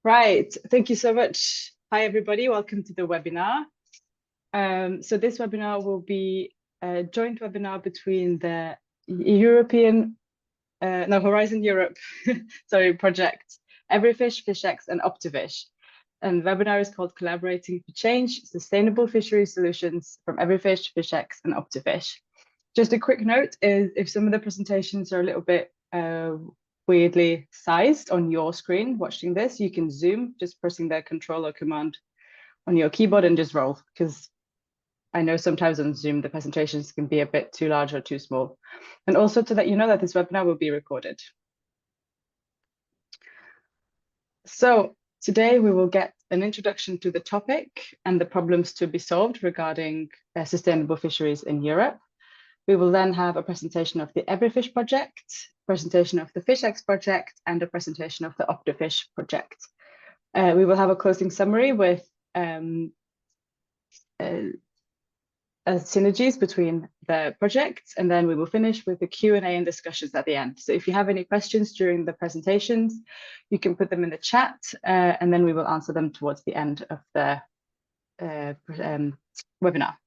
Right, thank you so much. Hi, everybody. Welcome to the webinar. So this webinar will be a joint webinar between the Horizon Europe, project, Everyfish, FishX, and OptiFish. And the webinar is called Collaborating for Change, Sustainable Fishery Solutions from Everyfish, FishX, and OptiFish. Just a quick note is if some of the presentations are a little bit weirdly sized on your screen watching this, you can zoom, just pressing the Control or Command on your keyboard and just roll, because I know sometimes on Zoom the presentations can be a bit too large or too small. And also to let you know that this webinar will be recorded. So today we will get an introduction to the topic and the problems to be solved regarding sustainable fisheries in Europe. We will then have a presentation of the Everyfish project, presentation of the FishX project, and a presentation of the OptiFish project. We will have a closing summary with synergies between the projects, and then we will finish with the Q&A and discussions at the end. So if you have any questions during the presentations, you can put them in the chat, and then we will answer them towards the end of the webinar.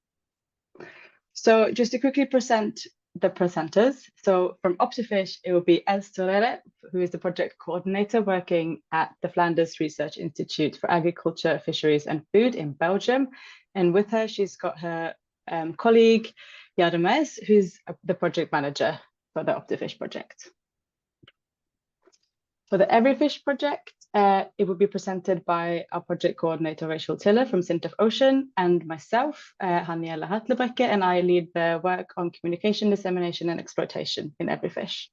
So just to quickly present the presenters. So from OptiFish, it will be Hjelle, who is the project coordinator working at the Flanders Research Institute for Agriculture, Fisheries and Food in Belgium. And with her, she's got her colleague, Jana, who's the project manager for the OptiFish project. For the Everyfish project, it will be presented by our project coordinator, Hjelle from SINTEF Ocean, and myself, Hanne Hatlebrekke, and I lead the work on communication, dissemination, and exploitation in Everyfish.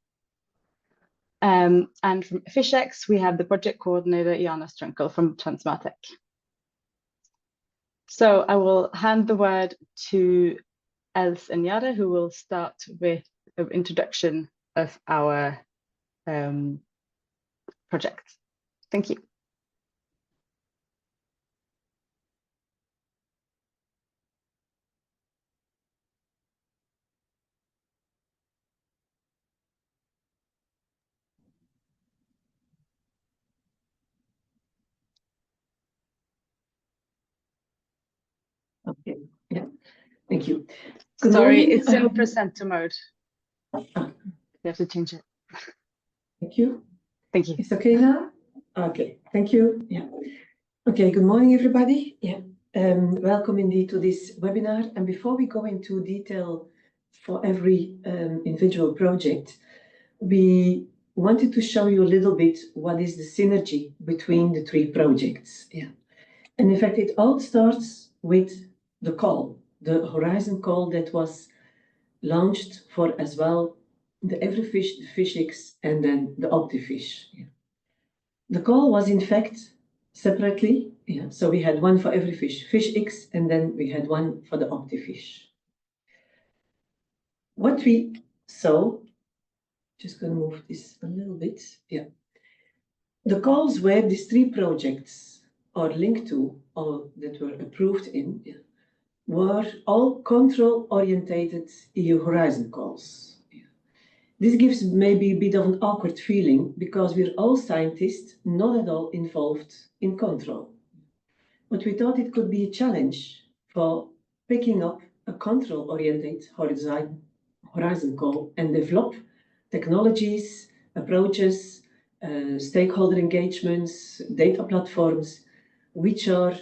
And from FishX, we have the project coordinator, Jana Stünkel from TransMarTech. So I will hand the word to Els and Jana, who will start with an introduction of our project. Thank you. Okay, yeah, thank you. Sorry, it's in presenter mode. You have to change it. Thank you. Thank you. It's okay now? Okay, thank you. Yeah. Okay, good morning, everybody. Yeah, welcome indeed to this webinar. And before we go into detail for every individual project, we wanted to show you a little bit what is the synergy between the three projects. Yeah. And in fact, it all starts with the call, the Horizon call that was launched for as well the Everyfish, the FishX, and then the OptiFish. Yeah. The call was in fact separately. Yeah. So we had one for Everyfish, FishX, and then we had one for the OptiFish. What we saw, just going to move this a little bit. Yeah. The calls where these three projects are linked to or that were approved in, yeah, were all control-orientated EU Horizon calls. Yeah. This gives maybe a bit of an awkward feeling because we're all scientists, not at all involved in control. But we thought it could be a challenge for picking up a control-oriented Horizon call and develop technologies, approaches, stakeholder engagements, data platforms, which are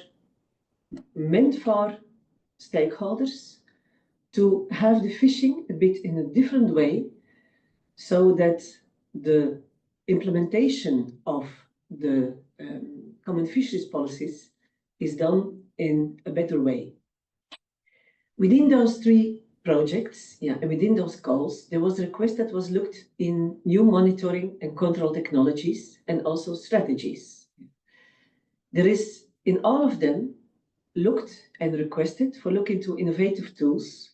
meant for stakeholders to have the fishing a bit in a different way so that the implementation of the common fisheries policies is done in a better way. Within those three projects, yeah, and within those calls, there was a request that was looked in new monitoring and control technologies and also strategies. There is in all of them looked and requested for look into innovative tools,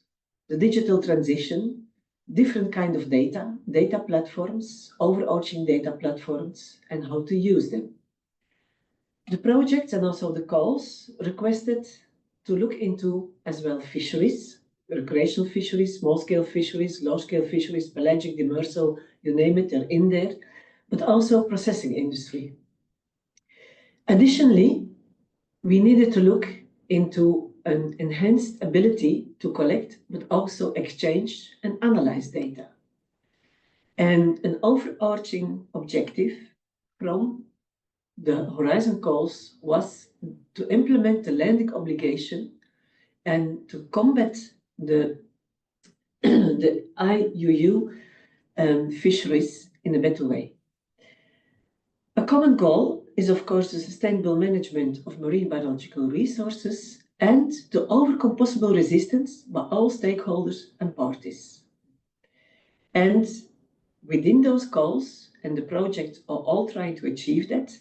the digital transition, different kind of data platforms, overarching data platforms, and how to use them. The projects and also the calls requested to look into as well fisheries, recreational fisheries, small-scale fisheries, large-scale fisheries, pelagic, demersal, you name it, they're in there, but also processing industry. Additionally, we needed to look into an enhanced ability to collect, but also exchange and analyze data. And an overarching objective from the Horizon calls was to implement the landing obligation and to combat the IUU fisheries in a better way. A common goal is, of course, the sustainable management of marine biological resources and to overcome possible resistance by all stakeholders and parties. And within those goals, and the projects are all trying to achieve that,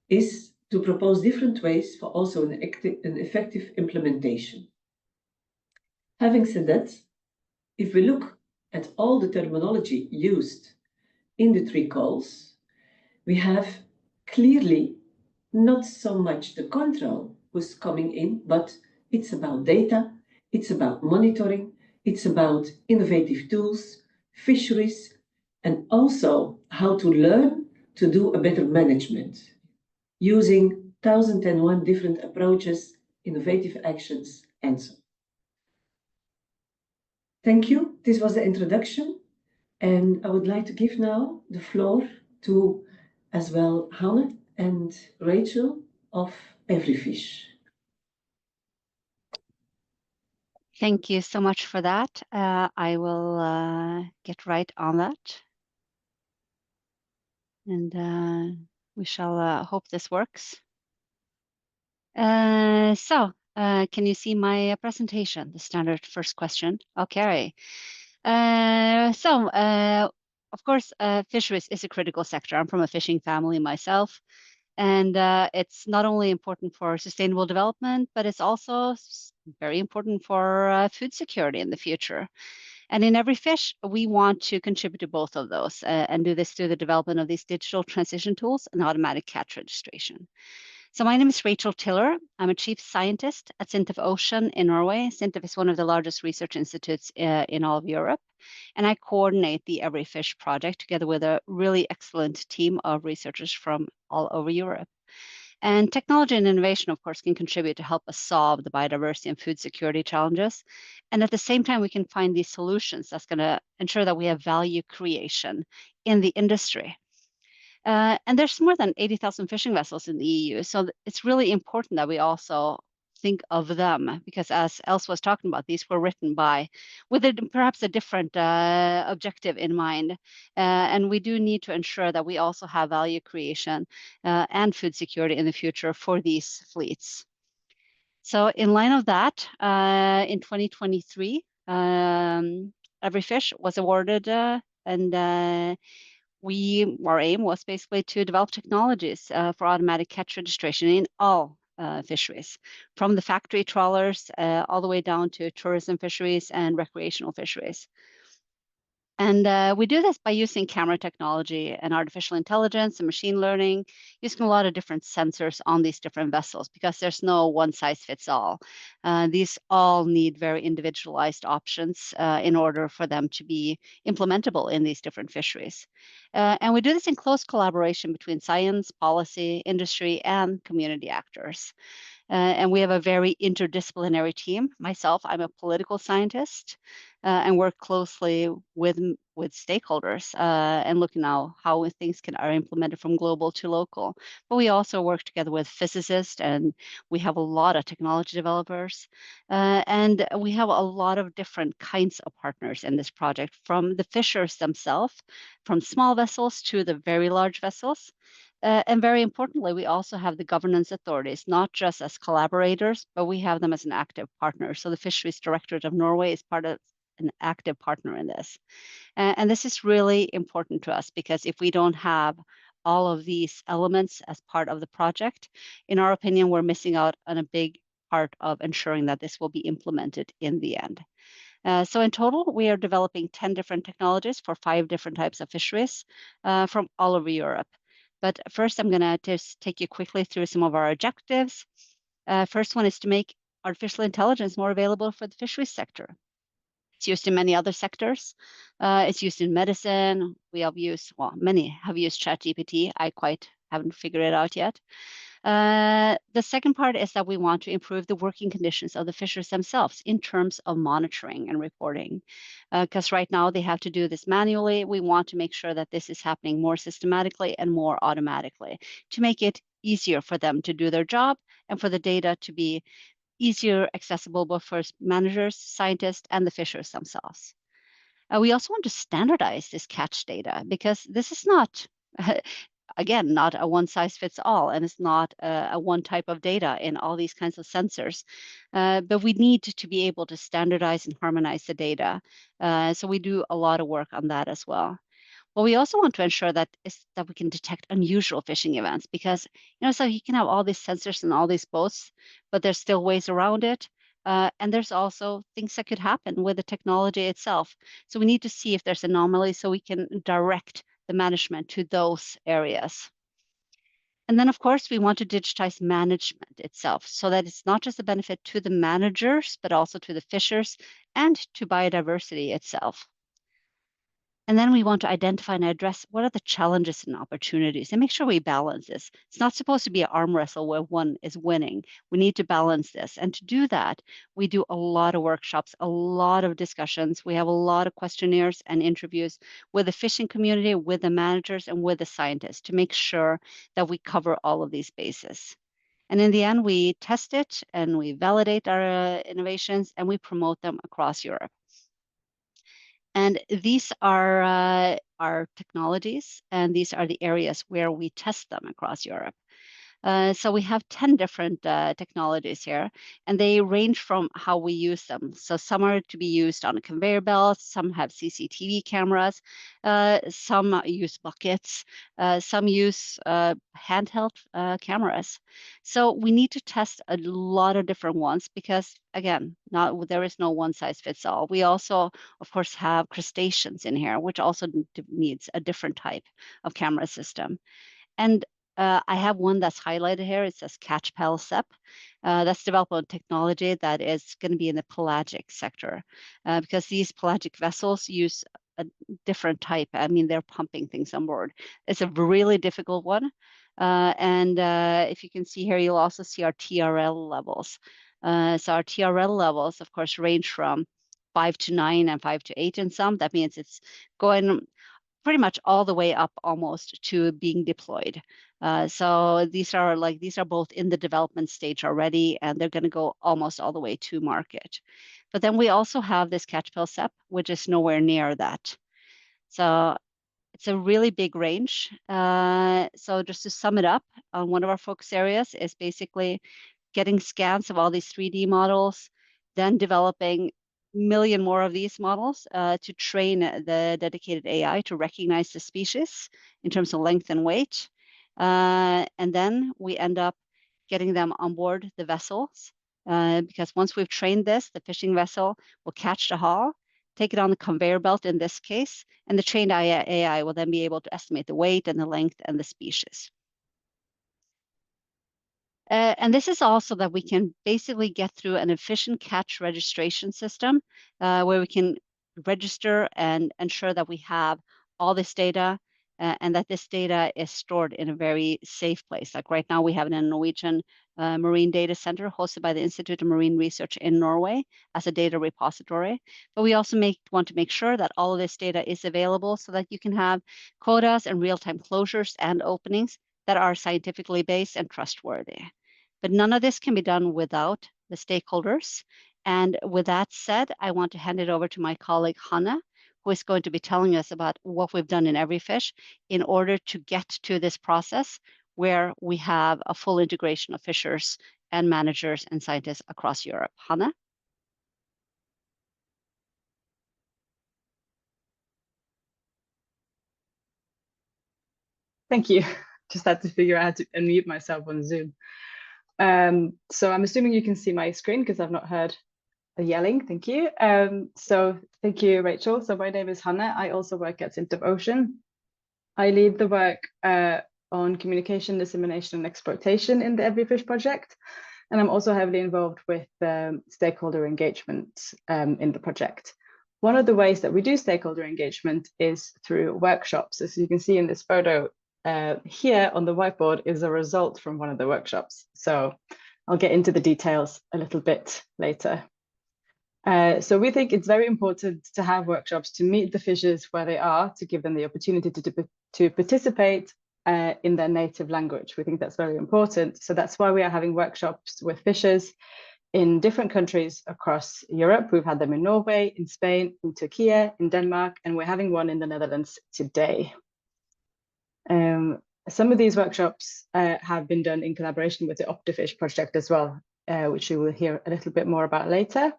is to propose different ways for also an effective implementation. Having said that, if we look at all the terminology used in the 3 calls, we have clearly not so much the control who's coming in, but it's about data, it's about monitoring, it's about innovative tools, fisheries, and also how to learn to do a better management using 1001 different approaches, innovative actions, and so on. Thank you. This was the introduction, and I would like to give now the floor to as well Hanne and Rachel of Everyfish. Thank you so much for that. I will get right on that. And we shall hope this works. Can you see my presentation? The standard first question. Okay. Of course, fisheries is a critical sector. I'm from a fishing family myself. And it's not only important for sustainable development, but it's also very important for food security in the future. And in Everyfish, we want to contribute to both of those and do this through the development of these digital transition tools and automatic catch registration. So my name is Rachel Tiller. I'm a chief scientist at SINTEF Ocean in Norway. SINTEF is one of the largest research institutes in all of Europe. And I coordinate the Everyfish project together with a really excellent team of researchers from all over Europe. And technology and innovation, of course, can contribute to help us solve the biodiversity and food security challenges. And at the same time, we can find these solutions that's going to ensure that we have value creation in the industry. And there's more than 80,000 fishing vessels in the EU. So it's really important that we also think of them, because as Else was talking about, these were written with perhaps a different objective in mind. And we do need to ensure that we also have value creation and food security in the future for these fleets. So in line of that, in 2023, Everyfish was awarded and our aim was basically to develop technologies for automatic catch registration in all fisheries, from the factory trawlers all the way down to tourism fisheries and recreational fisheries. And we do this by using camera technology and artificial intelligence and machine learning, using a lot of different sensors on these different vessels, because there's no one size fits all. These all need very individualized options in order for them to be implementable in these different fisheries. And we do this in close collaboration between science, policy, industry, and community actors. And we have a very interdisciplinary team. Myself, I'm a political scientist and work closely with stakeholders and look now how things are implemented from global to local. But we also work together with physicists, and we have a lot of technology developers. And we have a lot of different kinds of partners in this project, from the fishers themselves, from small vessels to the very large vessels. And very importantly, we also have the governance authorities, not just as collaborators, but we have them as an active partner. So the Fisheries Directorate of Norway is part of an active partner in this. And this is really important to us, because if we don't have all of these elements as part of the project, in our opinion, we're missing out on a big part of ensuring that this will be implemented in the end. So in total, we are developing 10 different technologies for 5 different types of fisheries from all over Europe. But first, I'm going to just take you quickly through some of our objectives. First one is to make artificial intelligence more available for the fisheries sector. It's used in many other sectors. It's used in medicine. Many have used ChatGPT. I quite haven't figured it out yet. The second part is that we want to improve the working conditions of the fishers themselves in terms of monitoring and reporting. Because right now they have to do this manually. We want to make sure that this is happening more systematically and more automatically to make it easier for them to do their job and for the data to be easier accessible both for managers, scientists, and the fishers themselves. We also want to standardize this catch data because this is not, again, not a one size fits all, and it's not a one type of data in all these kinds of sensors. But we need to be able to standardize and harmonize the data. So we do a lot of work on that as well. Well, we also want to ensure that we can detect unusual fishing events because, so you can have all these sensors and all these boats, but there's still ways around it. And there's also things that could happen with the technology itself. So we need to see if there's anomalies so we can direct the management to those areas. And then, of course, we want to digitize management itself so that it's not just a benefit to the managers, but also to the fishers and to biodiversity itself. And then we want to identify and address what are the challenges and opportunities and make sure we balance this. It's not supposed to be an arm wrestle where one is winning. We need to balance this. And to do that, we do a lot of workshops, a lot of discussions. We have a lot of questionnaires and interviews with the fishing community, with the managers, and with the scientists to make sure that we cover all of these bases. And in the end, we test it and we validate our innovations and we promote them across Europe. And these are our technologies, and these are the areas where we test them across Europe. So we have 10 different technologies here, and they range from how we use them. So some are to be used on a conveyor belt, some have CCTV cameras, some use buckets, some use handheld cameras. So we need to test a lot of different ones because, again, there is no one size fits all. We also, of course, have crustaceans in here, which also needs a different type of camera system. And I have one that's highlighted here. It says Catch PEL-CEP. That's development technology that is going to be in the pelagic sector because these pelagic vessels use a different type. I mean, they're pumping things on board. It's a really difficult one. And if you can see here, you'll also see our TRL levels. So our TRL levels, of course, range from 5 to 9 and 5 to 8 in some. That means it's going pretty much all the way up almost to being deployed. So these are both in the development stage already, and they're going to go almost all the way to market. But then we also have this Catch PEL-CEP, which is nowhere near that. So it's a really big range. So just to sum it up, one of our focus areas is basically getting scans of all these 3D models, then developing million more of these models to train the dedicated AI to recognize the species in terms of length and weight. And then we end up getting them on board the vessels because once we've trained this, the fishing vessel will catch the haul, take it on the conveyor belt in this case, and the trained AI will then be able to estimate the weight and the length and the species. And this is also that we can basically get through an efficient catch registration system where we can register and ensure that we have all this data and that this data is stored in a very safe place. Like right now, we have it in a Norwegian Marine Data Center hosted by the Institute of Marine Research in Norway as a data repository. But we also want to make sure that all of this data is available so that you can have quotas and real-time closures and openings that are scientifically based and trustworthy. But none of this can be done without the stakeholders. And with that said, I want to hand it over to my colleague Hanne, who is going to be telling us about what we've done in Everyfish in order to get to this process where we have a full integration of fishers and managers and scientists across Europe. Hanne? Thank you. Just had to figure out how to unmute myself on Zoom. So I'm assuming you can see my screen because I've not heard the yelling. Thank you. So thank you, Rachel. So my name is Hanne. I also work at SINTEF Ocean. I lead the work on communication, dissemination, and exploitation in the Everyfish project. And I'm also heavily involved with stakeholder engagement in the project. One of the ways that we do stakeholder engagement is through workshops. As you can see in this photo, here on the whiteboard is a result from one of the workshops. So I'll get into the details a little bit later. So we think it's very important to have workshops to meet the fishers where they are, to give them the opportunity to participate in their native language. We think that's very important. So that's why we are having workshops with fishers in different countries across Europe. We've had them in Norway, in Spain, in Turkey, in Denmark, and we're having one in the Netherlands today. Some of these workshops have been done in collaboration with the OptiFish project as well, which you will hear a little bit more about later.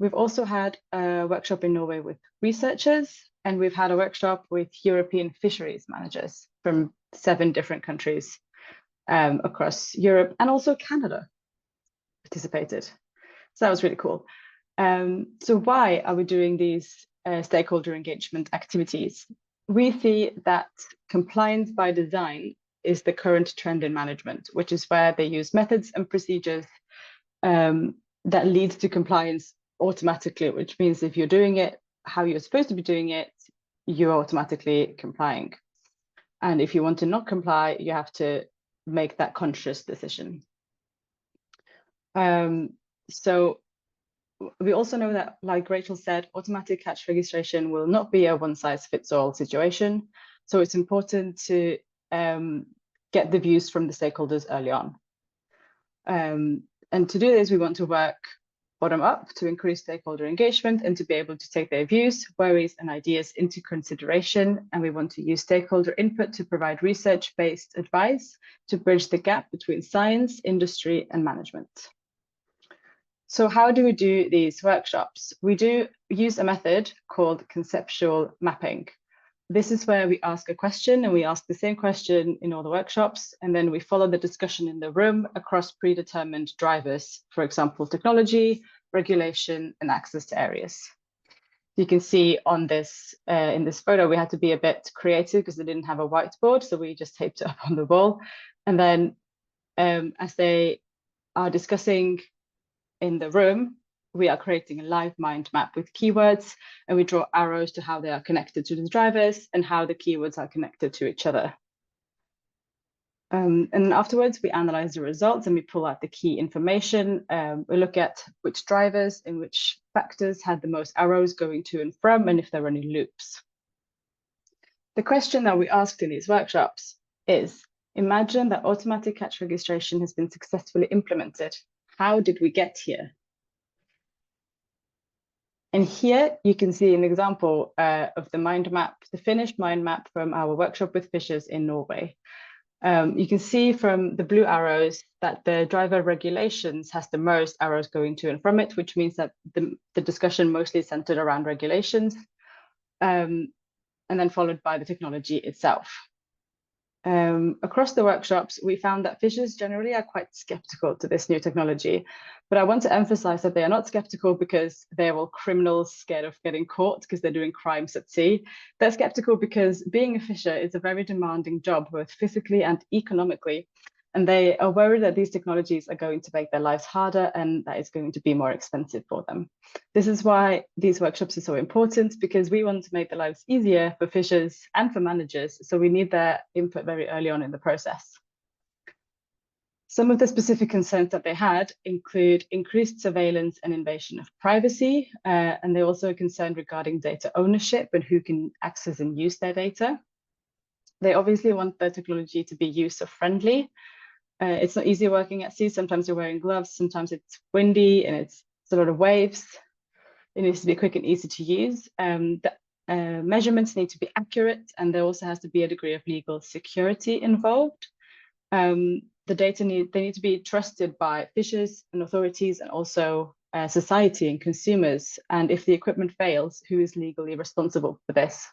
We've also had a workshop in Norway with researchers, and we've had a workshop with European fisheries managers from 7 different countries across Europe, and also Canada participated. So that was really cool. So why are we doing these stakeholder engagement activities? We see that compliance by design is the current trend in management, which is where they use methods and procedures that lead to compliance automatically, which means if you're doing it how you're supposed to be doing it, you're automatically complying. And if you want to not comply, you have to make that conscious decision. So we also know that, like Rachel said, automatic catch registration will not be a one-size-fits-all situation. So it's important to get the views from the stakeholders early on. And to do this, we want to work bottom up to increase stakeholder engagement and to be able to take their views, worries, and ideas into consideration. And we want to use stakeholder input to provide research-based advice to bridge the gap between science, industry, and management. So how do we do these workshops? We do use a method called conceptual mapping. This is where we ask a question, and we ask the same question in all the workshops, and then we follow the discussion in the room across predetermined drivers, for example, technology, regulation, and access to areas. You can see on this, in this photo, we had to be a bit creative because they didn't have a whiteboard, so we just taped it up on the wall. And then as they are discussing in the room, we are creating a live mind map with keywords, and we draw arrows to how they are connected to the drivers and how the keywords are connected to each other. And afterwards, we analyze the results and we pull out the key information. We look at which drivers and which factors had the most arrows going to and from, and if there were any loops. The question that we asked in these workshops is, imagine that automatic catch registration has been successfully implemented. How did we get here? And here you can see an example of the mind map, the finished mind map from our workshop with fishers in Norway. You can see from the blue arrows that the driver regulations has the most arrows going to and from it, which means that the discussion mostly centered around regulations, and then followed by the technology itself. Across the workshops, we found that fishers generally are quite skeptical to this new technology, but I want to emphasize that they are not skeptical because they're all criminals scared of getting caught because they're doing crimes at sea. They're skeptical because being a fisher is a very demanding job, both physically and economically, and they are worried that these technologies are going to make their lives harder and that it's going to be more expensive for them. This is why these workshops are so important, because we want to make their lives easier for fishers and for managers, so we need their input very early on in the process. Some of the specific concerns that they had include increased surveillance and invasion of privacy, and they're also concerned regarding data ownership and who can access and use their data. They obviously want the technology to be user-friendly. It's not easy working at sea. Sometimes you're wearing gloves, sometimes it's windy and it's a lot of waves. It needs to be quick and easy to use. The measurements need to be accurate, and there also has to be a degree of legal security involved. The data need to be trusted by fishers and authorities, and also society and consumers. And if the equipment fails, who is legally responsible for this?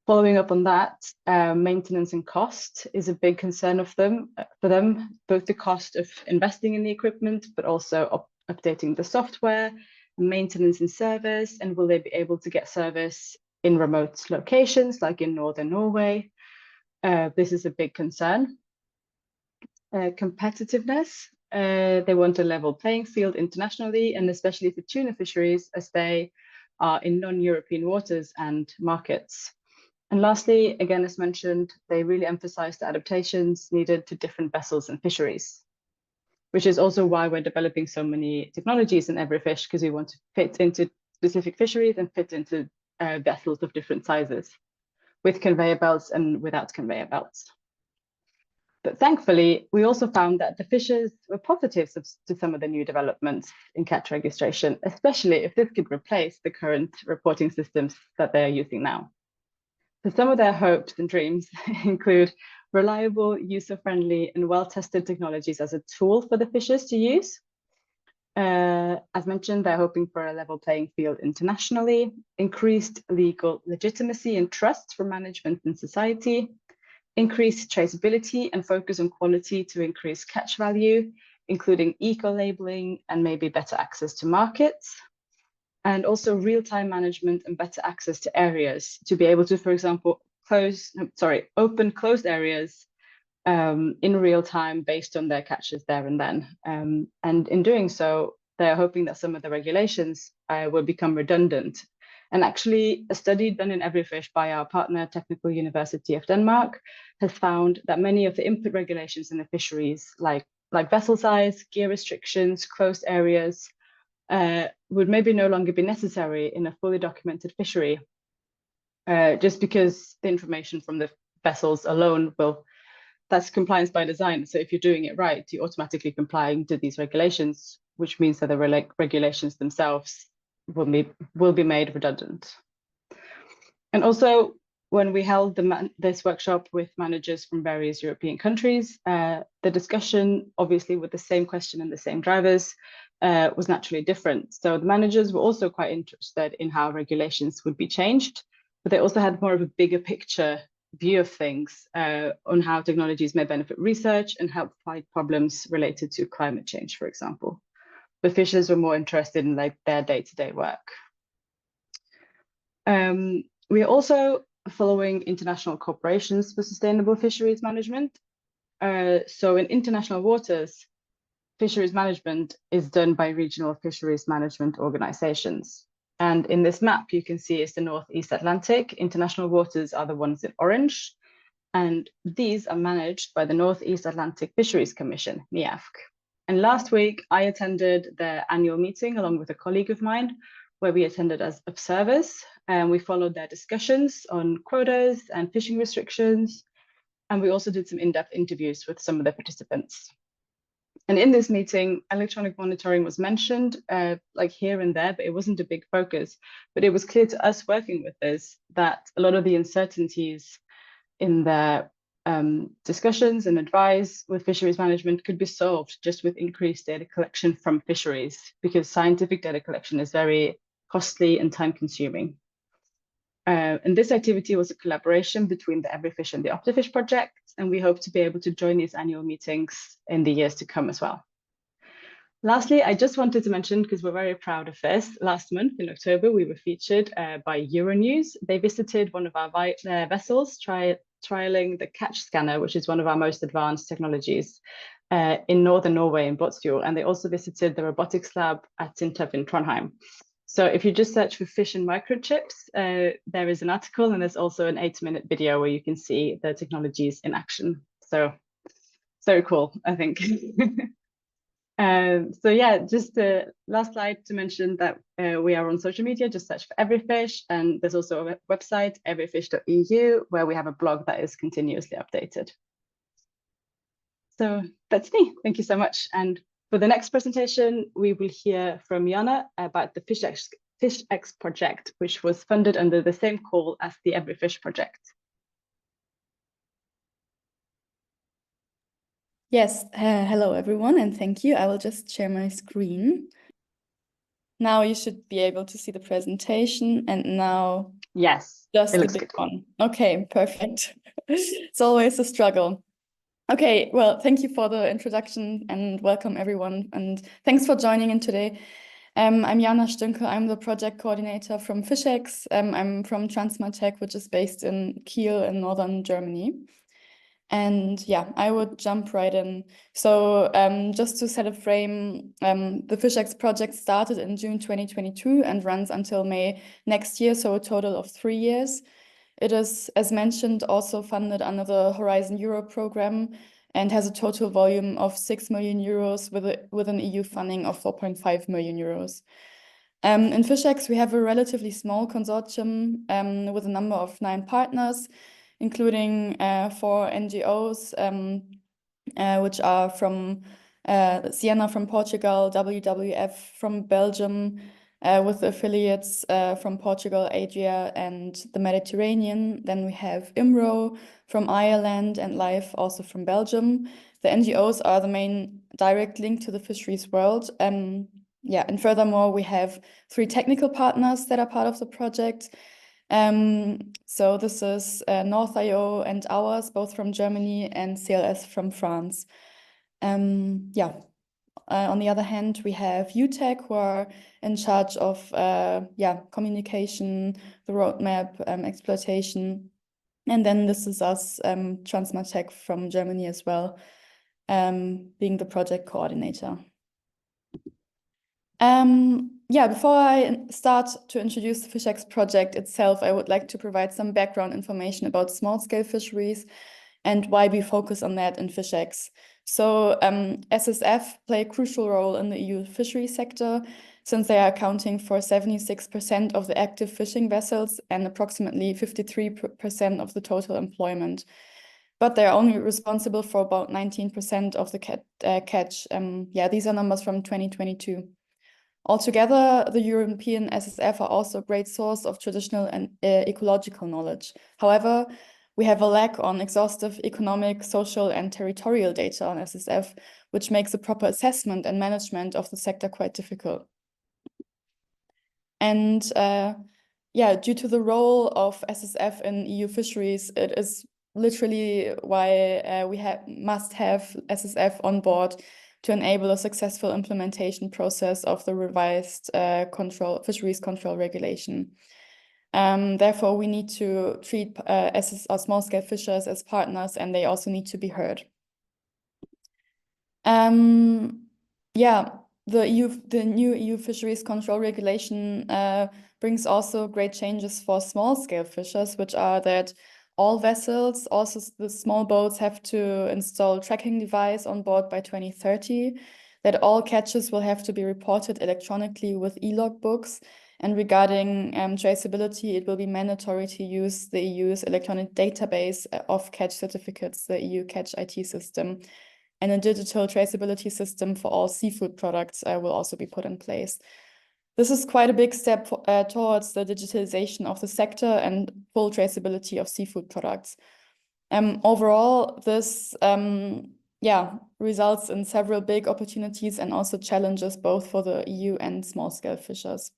Following up on that, maintenance and cost is a big concern for them, both the cost of investing in the equipment, but also updating the software, maintenance and service, and will they be able to get service in remote locations like in northern Norway? This is a big concern. Competitiveness, they want a level playing field internationally, and especially for tuna fisheries, as they are in non-European waters and markets. And lastly, again, as mentioned, they really emphasize the adaptations needed to different vessels and fisheries, which is also why we're developing so many technologies in Everyfish, because we want to fit into specific fisheries and fit into vessels of different sizes, with conveyor belts and without conveyor belts. But thankfully, we also found that the fishers were positive to some of the new developments in catch registration, especially if this could replace the current reporting systems that they are using now. So some of their hopes and dreams include reliable, user-friendly, and well-tested technologies as a tool for the fishers to use. As mentioned, they're hoping for a level playing field internationally, increased legal legitimacy and trust for management and society, increased traceability and focus on quality to increase catch value, including eco-labeling and maybe better access to markets, and also real-time management and better access to areas to be able to, for example, open closed areas in real time based on their catches there and then. And in doing so, they're hoping that some of the regulations will become redundant. And actually, a study done in Everyfish by our partner, Technical University of Denmark, has found that many of the input regulations in the fisheries, like vessel size, gear restrictions, closed areas, would maybe no longer be necessary in a fully documented fishery, just because the information from the vessels alone that's compliance by design. So if you're doing it right, you're automatically complying to these regulations, which means that the regulations themselves will be made redundant. And also, when we held this workshop with managers from various European countries, the discussion, obviously with the same question and the same drivers, was naturally different. So the managers were also quite interested in how regulations would be changed, but they also had more of a bigger picture view of things on how technologies may benefit research and help fight problems related to climate change, for example. The fishers were more interested in their day-to-day work. We are also following international corporations for sustainable fisheries management. So in international waters, fisheries management is done by regional fisheries management organizations. And in this map, you can see it's the Northeast Atlantic. International waters are the ones in orange. And these are managed by the Northeast Atlantic Fisheries Commission, NIAFC. And last week, I attended their annual meeting along with a colleague of mine, where we attended as observers, and we followed their discussions on quotas and fishing restrictions. And we also did some in-depth interviews with some of the participants. And in this meeting, electronic monitoring was mentioned, like here and there, but it wasn't a big focus. But it was clear to us working with this that a lot of the uncertainties in their discussions and advice with fisheries management could be solved just with increased data collection from fisheries, because scientific data collection is very costly and time-consuming. And this activity was a collaboration between the Everyfish and the OptiFish project, and we hope to be able to join these annual meetings in the years to come as well. Lastly, I just wanted to mention, because we're very proud of this, last month in October, we were featured by Euronews. They visited one of our vessels, trialing the catch scanner, which is one of our most advanced technologies in northern Norway in Båtsfjord. And they also visited the robotics lab at SINTEF in Trondheim. So if you just search for fish and microchips, there is an article, and there's also an 8-minute video where you can see the technologies in action. So it's very cool, I think. So yeah, just the last slide to mention that we are on social media, just search for Everyfish, and there's also a website, everyfish.eu, where we have a blog that is continuously updated. So that's me, thank you so much. And for the next presentation, we will hear from Jana about the FishX project, which was funded under the same call as the Everyfish project. Yes, hello everyone, and thank you. I will just share my screen. Now you should be able to see the presentation, and now yes, just the big one. Okay, perfect. It's always a struggle. Okay, well, thank you for the introduction and welcome everyone, and thanks for joining in today. I'm Jana Stünkel. I'm the project coordinator from FishX. I'm from TransMarTech, which is based in Kiel in northern Germany. And yeah, I would jump right in. So just to set a frame, the FishX project started in June 2022 and runs until May next year, so a total of 3 years. It is, as mentioned, also funded under the Horizon Europe program and has a total volume of 6 million euros with an EU funding of 4.5 million euros. In FishX, we have a relatively small consortium with a number of 9 partners, including 4 NGOs, which are from Siena from Portugal, WWF from Belgium, with affiliates from Portugal, Adria, and the Mediterranean. Then we have IMRO from Ireland and LIFE also from Belgium. The NGOs are the main direct link to the fisheries world. Yeah, and furthermore, we have 3 technical partners that are part of the project. So this is North.io and ours, both from Germany, and CLS from France. Yeah. On the other hand, we have UTech, who are in charge of communication, the roadmap, exploitation. And then this is us, TransMarTech from Germany as well, being the project coordinator. Before I start to introduce the FishX project itself, I would like to provide some background information about small-scale fisheries and why we focus on that in FishX. So SSF play a crucial role in the EU fishery sector, since they are accounting for 76% of the active fishing vessels and approximately 53% of the total employment. But they're only responsible for about 19% of the catch. These are numbers from 2022. Altogether, the European SSF are also a great source of traditional and ecological knowledge. However, we have a lack on exhaustive economic, social, and territorial data on SSF, which makes a proper assessment and management of the sector quite difficult. And due to the role of SSF in EU fisheries, it is literally why we must have SSF on board to enable a successful implementation process of the revised fisheries control regulation. Therefore, we need to treat our small-scale fishers as partners, and they also need to be heard. The new EU fisheries control regulation brings also great changes for small-scale fishers, which are that all vessels, also the small boats, have to install tracking device on board by 2030, that all catches will have to be reported electronically with e-log books, and regarding traceability, it will be mandatory to use the EU's electronic database of catch certificates, the EU Catch IT system, and a digital traceability system for all seafood products will also be put in place. This is quite a big step towards the digitalization of the sector and full traceability of seafood products. Overall, this results in several big opportunities and also challenges both for the EU and small-scale fishers.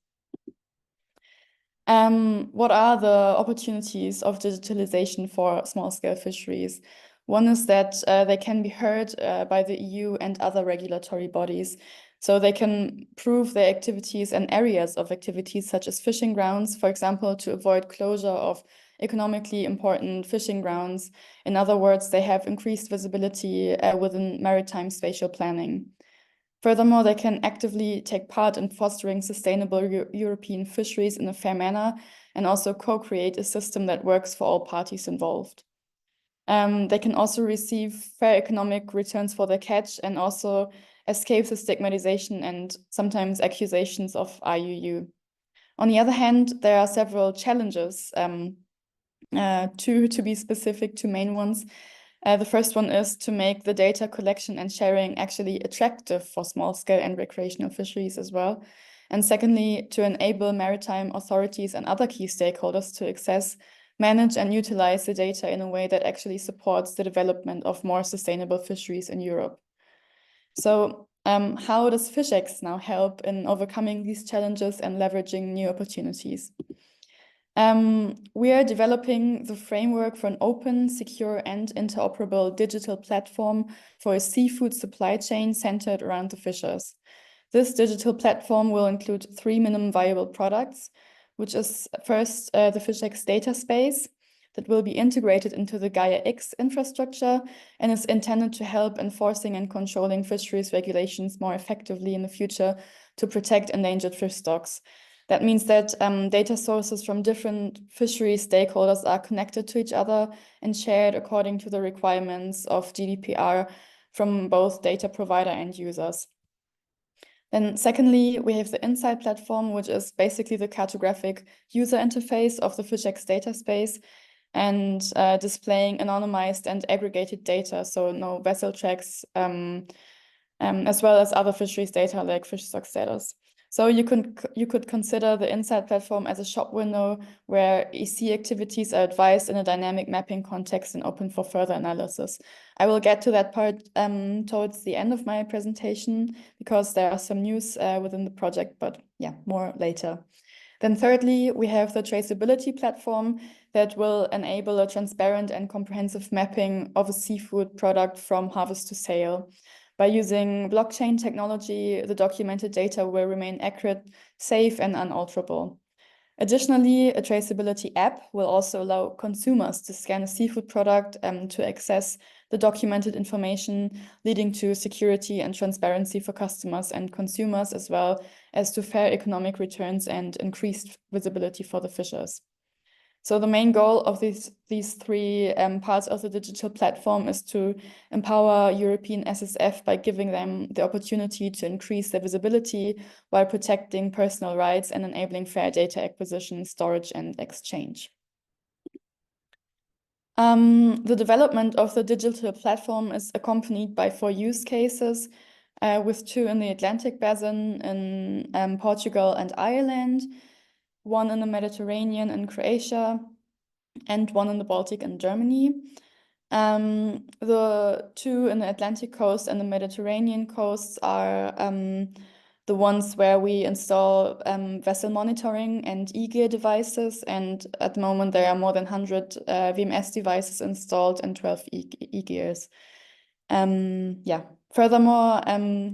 What are the opportunities of digitalization for small-scale fisheries? One is that they can be heard by the EU and other regulatory bodies. So they can prove their activities and areas of activities such as fishing grounds, for example, to avoid closure of economically important fishing grounds. In other words, they have increased visibility within maritime spatial planning. Furthermore, they can actively take part in fostering sustainable European fisheries in a fair manner and also co-create a system that works for all parties involved. They can also receive fair economic returns for their catch and also escape the stigmatization and sometimes accusations of IUU. On the other hand, there are several challenges, to be specific, 2 main ones. The first one is to make the data collection and sharing actually attractive for small-scale and recreational fisheries as well. And secondly, to enable maritime authorities and other key stakeholders to access, manage and utilize the data in a way that actually supports the development of more sustainable fisheries in Europe. So how does FishX now help in overcoming these challenges and leveraging new opportunities? We are developing the framework for an open, secure, and interoperable digital platform for a seafood supply chain centered around the fishers. This digital platform will include 3 minimum viable products, which is first the FishX data space that will be integrated into the Gaia-X infrastructure and is intended to help enforcing and controlling fisheries regulations more effectively in the future to protect endangered fish stocks. That means that data sources from different fishery stakeholders are connected to each other and shared according to the requirements of GDPR from both data provider and users. Then secondly, we have the Insight platform, which is basically the cartographic user interface of the FishX data space and displaying anonymized and aggregated data, so no vessel tracks, as well as other fisheries data like fish stock status. So you could consider the Insight platform as a shop window where EC activities are advised in a dynamic mapping context and open for further analysis. I will get to that part towards the end of my presentation because there are some news within the project, but yeah, more later. Then thirdly, we have the traceability platform that will enable a transparent and comprehensive mapping of a seafood product from harvest to sale. By using blockchain technology, the documented data will remain accurate, safe, and unalterable. Additionally, a traceability app will also allow consumers to scan a seafood product to access the documented information, leading to security and transparency for customers and consumers, as well as to fair economic returns and increased visibility for the fishers. So the main goal of these three parts of the digital platform is to empower European SSF by giving them the opportunity to increase their visibility while protecting personal rights and enabling fair data acquisition, storage, and exchange. The development of the digital platform is accompanied by 4 use cases, with 2 in the Atlantic Basin in Portugal and Ireland, 1 in the Mediterranean in Croatia, and 1 in the Baltic in Germany. The 2 in the Atlantic coast and the Mediterranean coasts are the ones where we install vessel monitoring and eGear devices, and at the moment there are more than 100 VMS devices installed and 12 eGears. Yeah. Furthermore,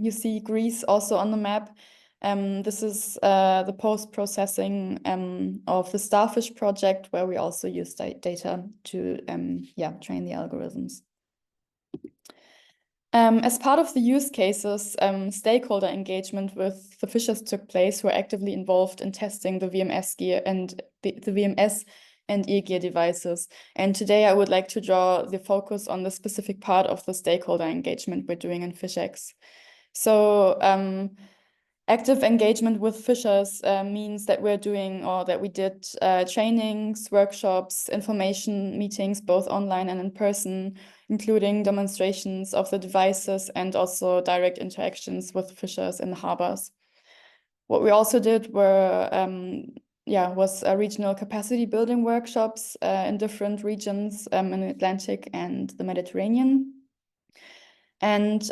you see Greece also on the map. This is the post-processing of the Starfish project, where we also use data to train the algorithms. As part of the use cases, stakeholder engagement with the fishers took place who are actively involved in testing the VMS gear and the VMS and eGear devices. And today I would like to draw the focus on the specific part of the stakeholder engagement we're doing in FishX. So active engagement with fishers means that we're doing, or that we did trainings, workshops, information meetings, both online and in person, including demonstrations of the devices and also direct interactions with fishers in the harbors. What we also did was regional capacity building workshops in different regions in the Atlantic and the Mediterranean. And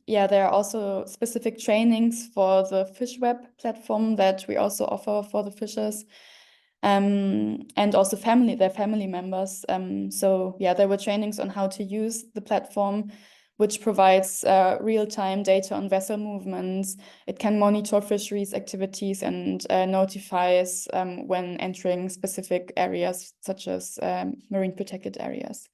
there are also specific trainings for the FishWeb platform that we also offer for the fishers, and also their family members. There were trainings on how to use the platform, which provides real-time data on vessel movements. It can monitor fisheries activities and notifies when entering specific areas, such as marine protected areas.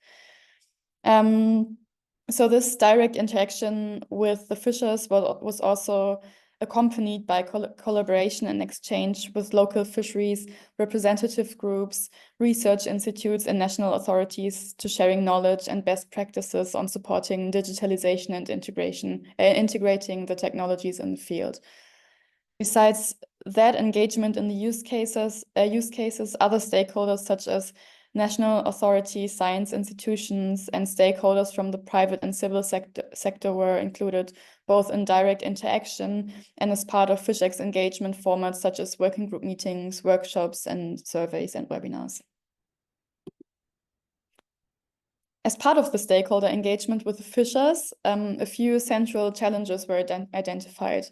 So this direct interaction with the fishers was also accompanied by collaboration and exchange with local fisheries, representative groups, research institutes, and national authorities to sharing knowledge and best practices on supporting digitalization and integrating the technologies in the field. Besides that engagement in the use cases, other stakeholders such as national authorities, science institutions, and stakeholders from the private and civil sector were included, both in direct interaction and as part of FishX engagement formats such as working group meetings, workshops, and surveys and webinars. As part of the stakeholder engagement with the fishers, a few central challenges were identified.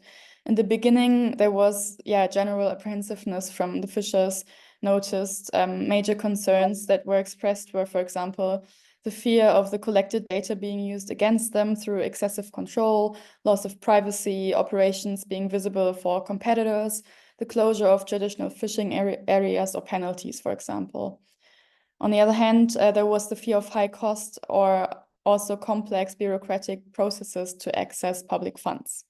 In the beginning, there was general apprehensiveness from the fishers noticed. Major concerns that were expressed were, for example, the fear of the collected data being used against them through excessive control, loss of privacy, operations being visible for competitors, the closure of traditional fishing areas or penalties, for example. On the other hand, there was the fear of high cost or also complex bureaucratic processes to access public funds.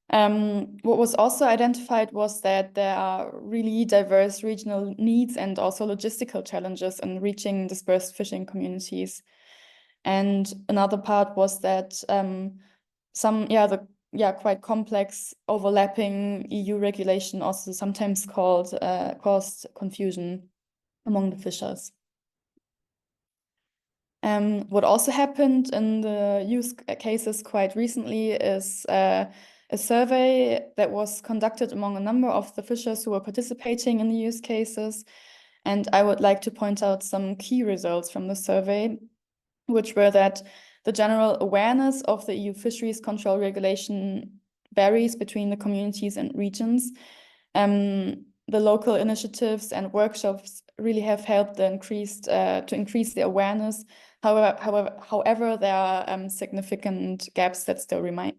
What was also identified was that there are really diverse regional needs and also logistical challenges in reaching dispersed fishing communities. And another part was that quite complex overlapping EU regulation also sometimes caused confusion among the fishers. What also happened in the use cases quite recently is a survey that was conducted among a number of the fishers who were participating in the use cases. And I would like to point out some key results from the survey, which were that the general awareness of the EU fisheries control regulation varies between the communities and regions. The local initiatives and workshops really have helped to increase the awareness. However, there are significant gaps that still remain.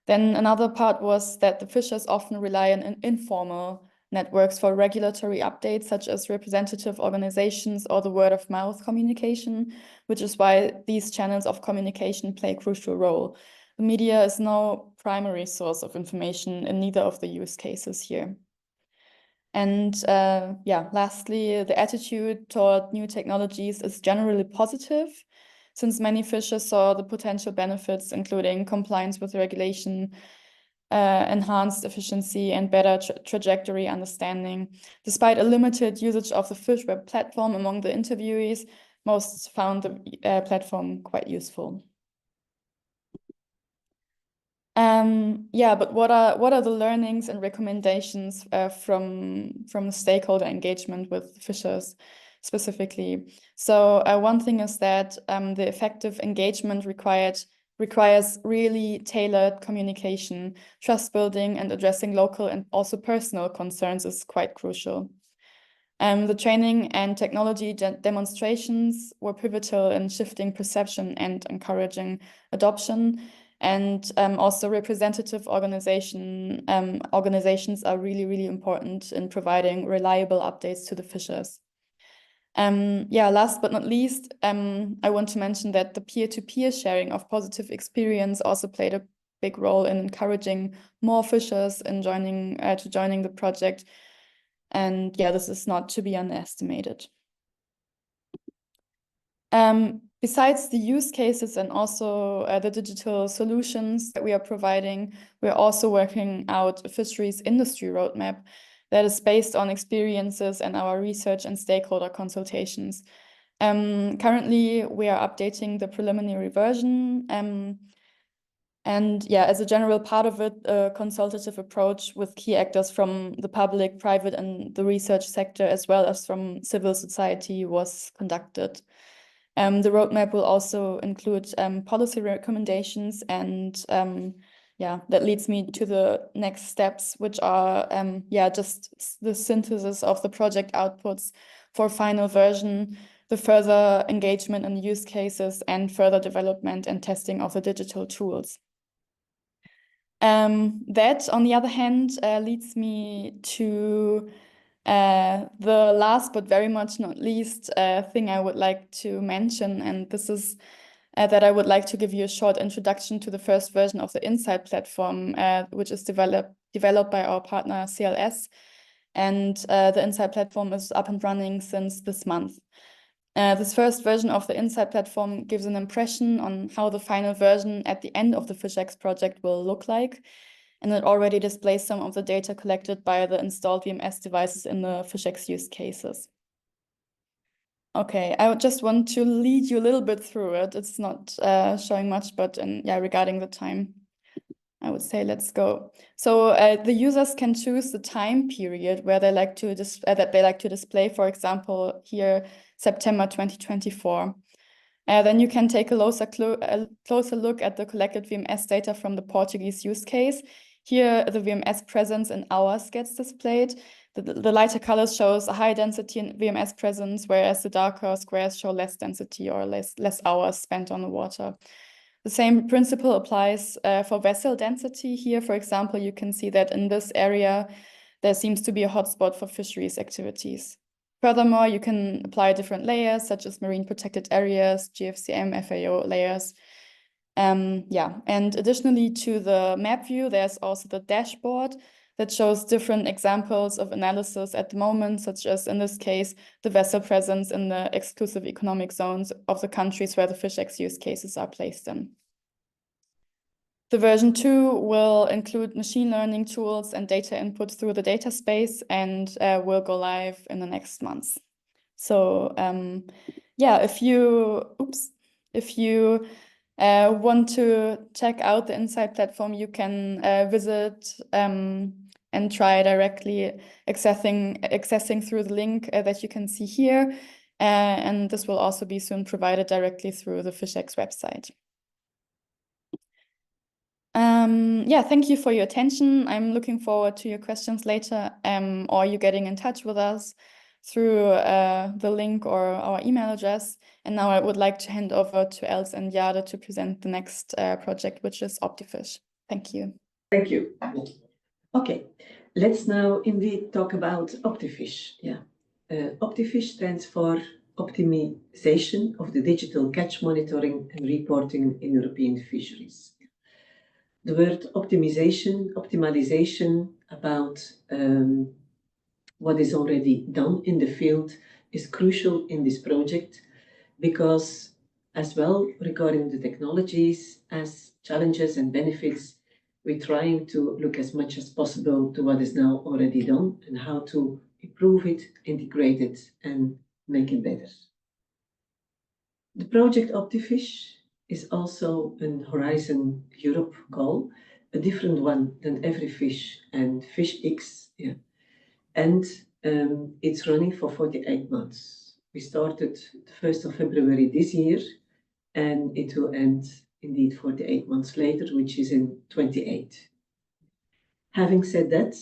Then another part was that the fishers often rely on informal networks for regulatory updates, such as representative organizations or the word-of-mouth communication, which is why these channels of communication play a crucial role. The media is no primary source of information in neither of the use cases here. And lastly, the attitude toward new technologies is generally positive, since many fishers saw the potential benefits, including compliance with regulation, enhanced efficiency, and better trajectory understanding. Despite a limited usage of the FishWeb platform among the interviewees, most found the platform quite useful. But what are the learnings and recommendations from the stakeholder engagement with fishers specifically? So one thing is that the effective engagement requires really tailored communication. Trust building and addressing local and also personal concerns is quite crucial. The training and technology demonstrations were pivotal in shifting perception and encouraging adoption. And also representative organizations are really, really important in providing reliable updates to the fishers. Last but not least, I want to mention that the peer-to-peer sharing of positive experience also played a big role in encouraging more fishers in joining the project. And this is not to be underestimated. Besides the use cases and also the digital solutions that we are providing, we're also working out a fisheries industry roadmap that is based on experiences and our research and stakeholder consultations. Currently, we are updating the preliminary version. As a general part of it, a consultative approach with key actors from the public, private, and the research sector, as well as from civil society, was conducted. The roadmap will also include policy recommendations, and that leads me to the next steps, which are just the synthesis of the project outputs for final version, the further engagement in use cases, and further development and testing of the digital tools. That, on the other hand, leads me to the last but very much not least thing I would like to mention, and this is that I would like to give you a short introduction to the first version of the Insight platform, which is developed by our partner CLS. And the Insight platform is up and running since this month. This first version of the Insight platform gives an impression on how the final version at the end of the FishX project will look like. And it already displays some of the data collected by the installed VMS devices in the FishX use cases. Okay, I just want to lead you a little bit through it. It's not showing much, but regarding the time, I would say let's go. So the users can choose the time period where they like to display, for example, here, September 2024. Then you can take a closer look at the collected VMS data from the Portuguese use case. Here, the VMS presence in hours gets displayed. The lighter colors shows a high density in VMS presence, whereas the darker squares show less density or less hours spent on the water. The same principle applies for vessel density. Here, for example, you can see that in this area, there seems to be a hotspot for fisheries activities. Furthermore, you can apply different layers, such as marine protected areas, GFCM, FAO layers. Yeah, and additionally to the map view, there's also the dashboard that shows different examples of analysis at the moment, such as in this case, the vessel presence in the exclusive economic zones of the countries where the FishX use cases are placed in. The version 2 will include machine learning tools and data input through the data space and will go live in the next months. So yeah, if you want to check out the Insight platform, you can visit and try directly accessing through the link that you can see here. And this will also be soon provided directly through the FishX website. Yeah, thank you for your attention. I'm looking forward to your questions later, or you getting in touch with us through the link or our email address. And now I would like to hand over to 𝐿s and Jade to present the next project, which is OptiFish. Thank you. Thank you. Okay, let's now indeed talk about OptiFish. Yeah, OptiFish stands for Optimisation of the Digital Catch Monitoring and Reporting in European Fisheries. The word optimization about what is already done in the field is crucial in this project, because as well regarding the technologies as challenges and benefits, we're trying to look as much as possible to what is now already done and how to improve it, integrate it, and make it better. The project OptiFish is also an Horizon Europe goal, a different one than Everyfish and FishX. Yeah. And it's running for 48 months. We started the 1st of February this year, and it will end indeed 48 months later, which is in 28. Having said that,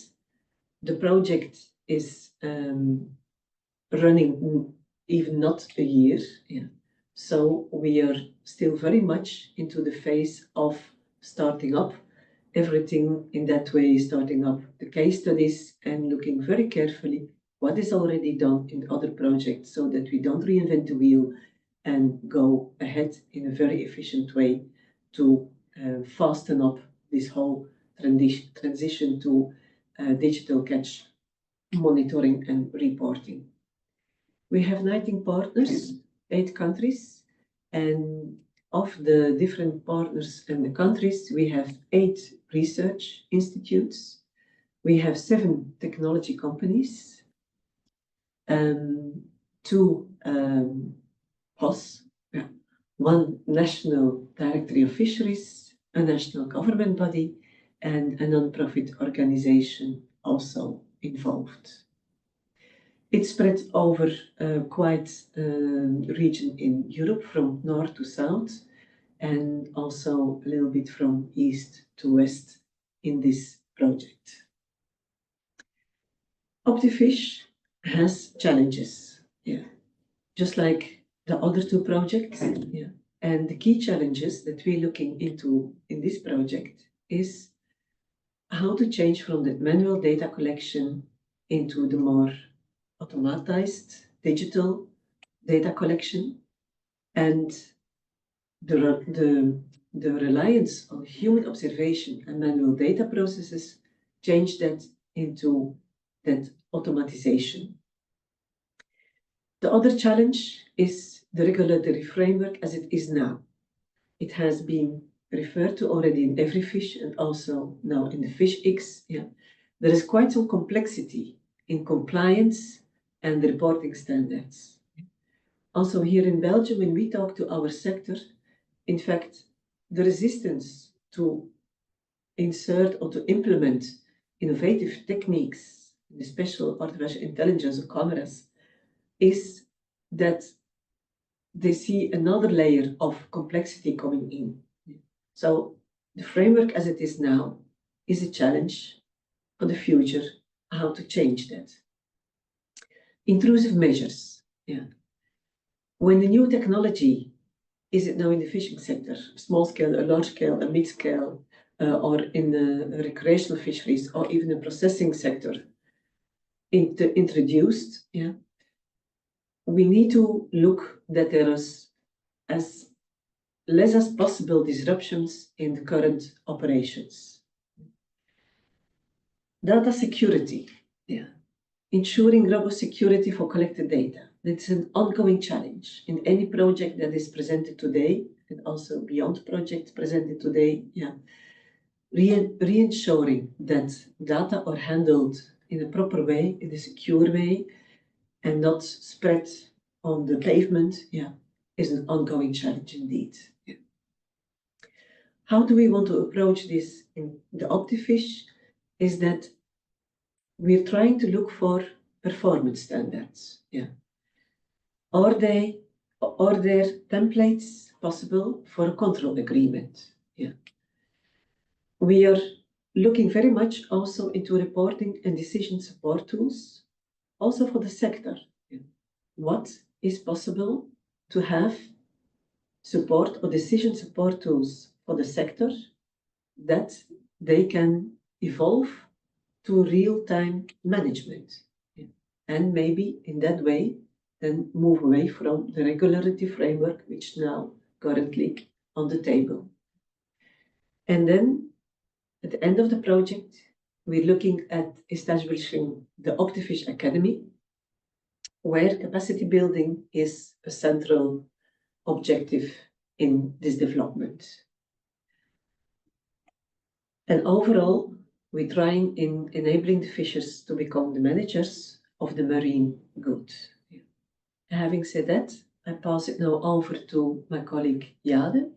the project is running even not a year. Yeah. So we are still very much into the phase of starting up everything in that way, starting up the case studies and looking very carefully what is already done in other projects so that we don't reinvent the wheel and go ahead in a very efficient way to fasten up this whole transition to digital catch monitoring and reporting. We have 19 partners, 8 countries, and of the different partners and the countries, we have 8 research institutes, we have 7 technology companies, 2 POS, 1 National Directory of Fisheries, a national government body, and a non-profit organization also involved. It's spread over quite a region in Europe from north to south, and also a little bit from east to west in this project. OptiFish has challenges, yeah, just like the other 2 projects. Yeah. And the key challenges that we're looking into in this project is how to change from the manual data collection into the more automatized digital data collection, and the reliance on human observation and manual data processes, change that into that automatization. The other challenge is the regulatory framework as it is now. It has been referred to already in Everyfish and also now in the FishX. Yeah. There is quite some complexity in compliance and the reporting standards. Also here in Belgium, when we talk to our sector, in fact, the resistance to insert or to implement innovative techniques in the special artificial intelligence or cameras is that they see another layer of complexity coming in. So the framework as it is now is a challenge for the future, how to change that. Intrusive measures, yeah. When the new technology, is it now in the fishing sector, small scale, a large scale, a mid scale, or in the recreational fisheries, or even the processing sector, introduced, yeah, we need to look that there is as less as possible disruptions in the current operations. Data security, ensuring robust security for collected data. It's an ongoing challenge in any project that is presented today, and also beyond projects presented today. Reinsuring that data are handled in a proper way, in a secure way, and not spread on the pavement, is an ongoing challenge indeed. How do we want to approach this in the OptiFish? Is that we're trying to look for performance standards. Are there templates possible for a control agreement? We are looking very much also into reporting and decision support tools, also for the sector. What is possible to have support or decision support tools for the sector that they can evolve to real-time management, and maybe in that way then move away from the regularity framework which now currently on the table. And then at the end of the project, we're looking at establishing the OptiFish Academy, where capacity building is a central objective in this development. And overall, we're trying in enabling the fishers to become the managers of the marine good. Having said that, I pass it now over to my colleague Jana,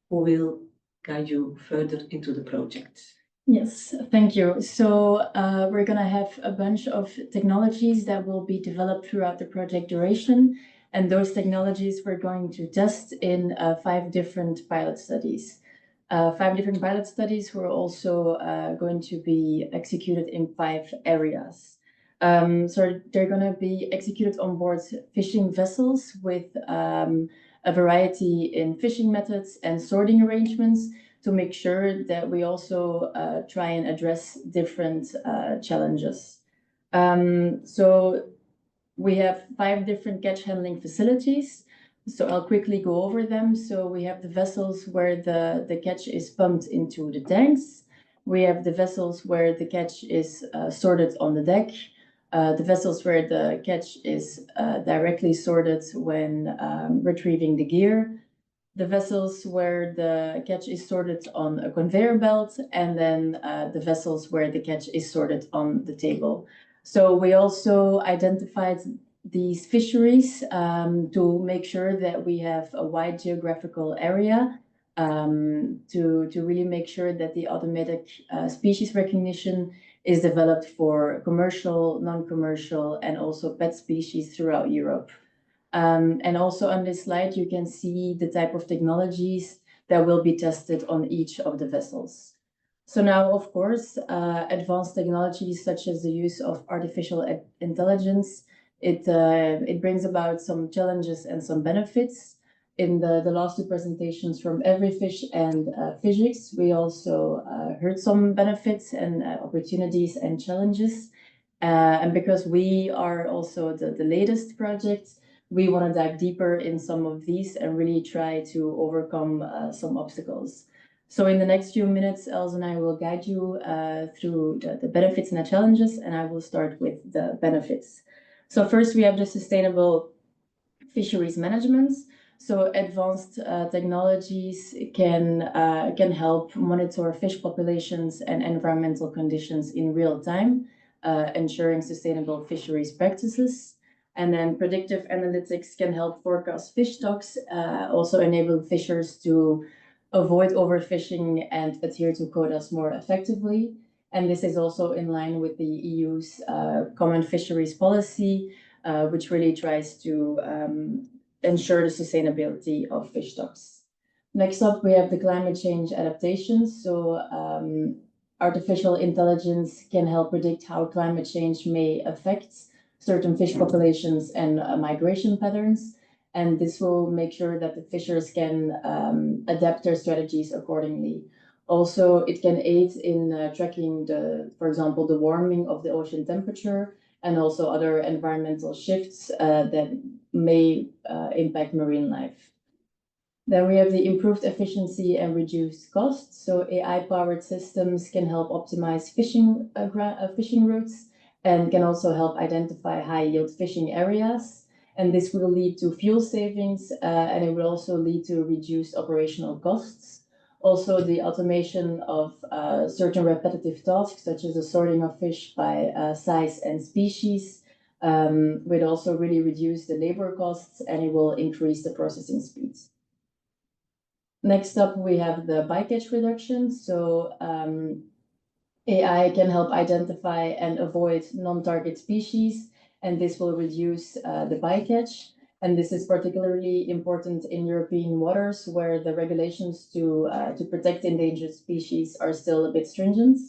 who will guide you further into the project. Yes, thank you. So we're going to have a bunch of technologies that will be developed throughout the project duration. And those technologies we're going to test in 5 different pilot studies. 5 different pilot studies were also going to be executed in 5 areas. So they're going to be executed on board fishing vessels with a variety in fishing methods and sorting arrangements to make sure that we also try and address different challenges. So we have 5 different catch handling facilities. So I'll quickly go over them. So we have the vessels where the catch is pumped into the tanks. We have the vessels where the catch is sorted on the deck. The vessels where the catch is directly sorted when retrieving the gear. The vessels where the catch is sorted on a conveyor belt, and then the vessels where the catch is sorted on the table. So we also identified these fisheries to make sure that we have a wide geographical area to really make sure that the automatic species recognition is developed for commercial, non-commercial, and also pet species throughout Europe. And also on this slide, you can see the type of technologies that will be tested on each of the vessels. So now, of course, advanced technologies such as the use of artificial intelligence, it brings about some challenges and some benefits. In the last 2 presentations from Everyfish and Fisheries, we also heard some benefits and opportunities and challenges. And because we are also the latest project, we want to dive deeper in some of these and really try to overcome some obstacles. So in the next few minutes, Els and I will guide you through the benefits and the challenges, and I will start with the benefits. So first, we have the sustainable fisheries management. So advanced technologies can help monitor fish populations and environmental conditions in real time, ensuring sustainable fisheries practices. And then predictive analytics can help forecast fish stocks, also enable fishers to avoid overfishing and adhere to quotas more effectively. And this is also in line with the EU's common fisheries policy, which really tries to ensure the sustainability of fish stocks. Next up, we have the climate change adaptations. So artificial intelligence can help predict how climate change may affect certain fish populations and migration patterns. And this will make sure that the fishers can adapt their strategies accordingly. Also, it can aid in tracking for example, the warming of the ocean temperature and also other environmental shifts that may impact marine life. Then we have the improved efficiency and reduced costs. So AI-powered systems can help optimize fishing routes and can also help identify high-yield fishing areas. And this will lead to fuel savings, and it will also lead to reduced operational costs. Also, the automation of certain repetitive tasks, such as the sorting of fish by size and species, will also really reduce the labor costs, and it will increase the processing speeds. Next up, we have the bycatch reduction. So AI can help identify and avoid non-target species, and this will reduce the bycatch. And this is particularly important in European waters, where the regulations to protect endangered species are still a bit stringent.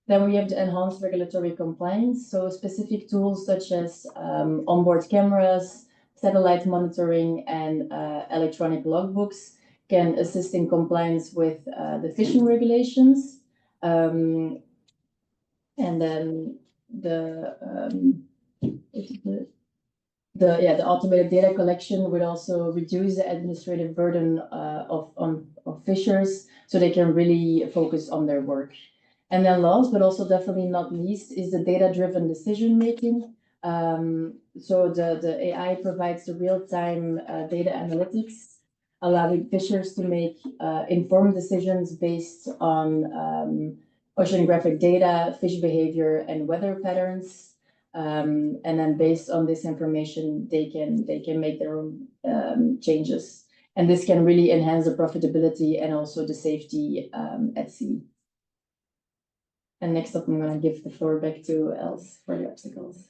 Then we have the enhanced regulatory compliance. So specific tools such as onboard cameras, satellite monitoring, and electronic logbooks can assist in compliance with the fishing regulations. And then the automated data collection would also reduce the administrative burden of fishers, so they can really focus on their work. And then last, but also definitely not least, is the data-driven decision making. So the AI provides the real-time data analytics, allowing fishers to make informed decisions based on oceanographic data, fish behavior, and weather patterns. And then based on this information, they can make their own changes. And this can really enhance the profitability and also the safety at sea. And next up, I'm going to give the floor back to Els for the obstacles.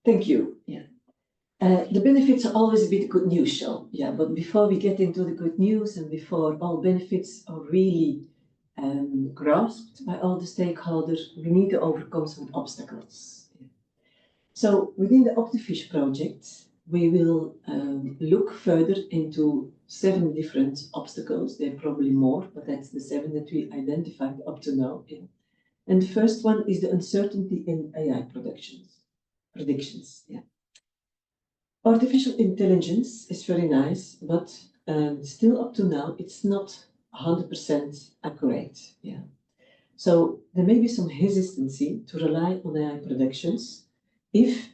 Thank you. Yeah. The benefits are always a bit good news show. Yeah, but before we get into the good news and before all benefits are really grasped by all the stakeholders, we need to overcome some obstacles. Yeah. So within the OptiFish project, we will look further into 7 different obstacles. There are probably more, but that's the 7 that we identified up to now. Yeah. And the first one is the uncertainty in AI predictions. Yeah. Artificial intelligence is very nice, but still up to now, it's not 100% accurate. Yeah. So there may be some hesitancy to rely on AI predictions if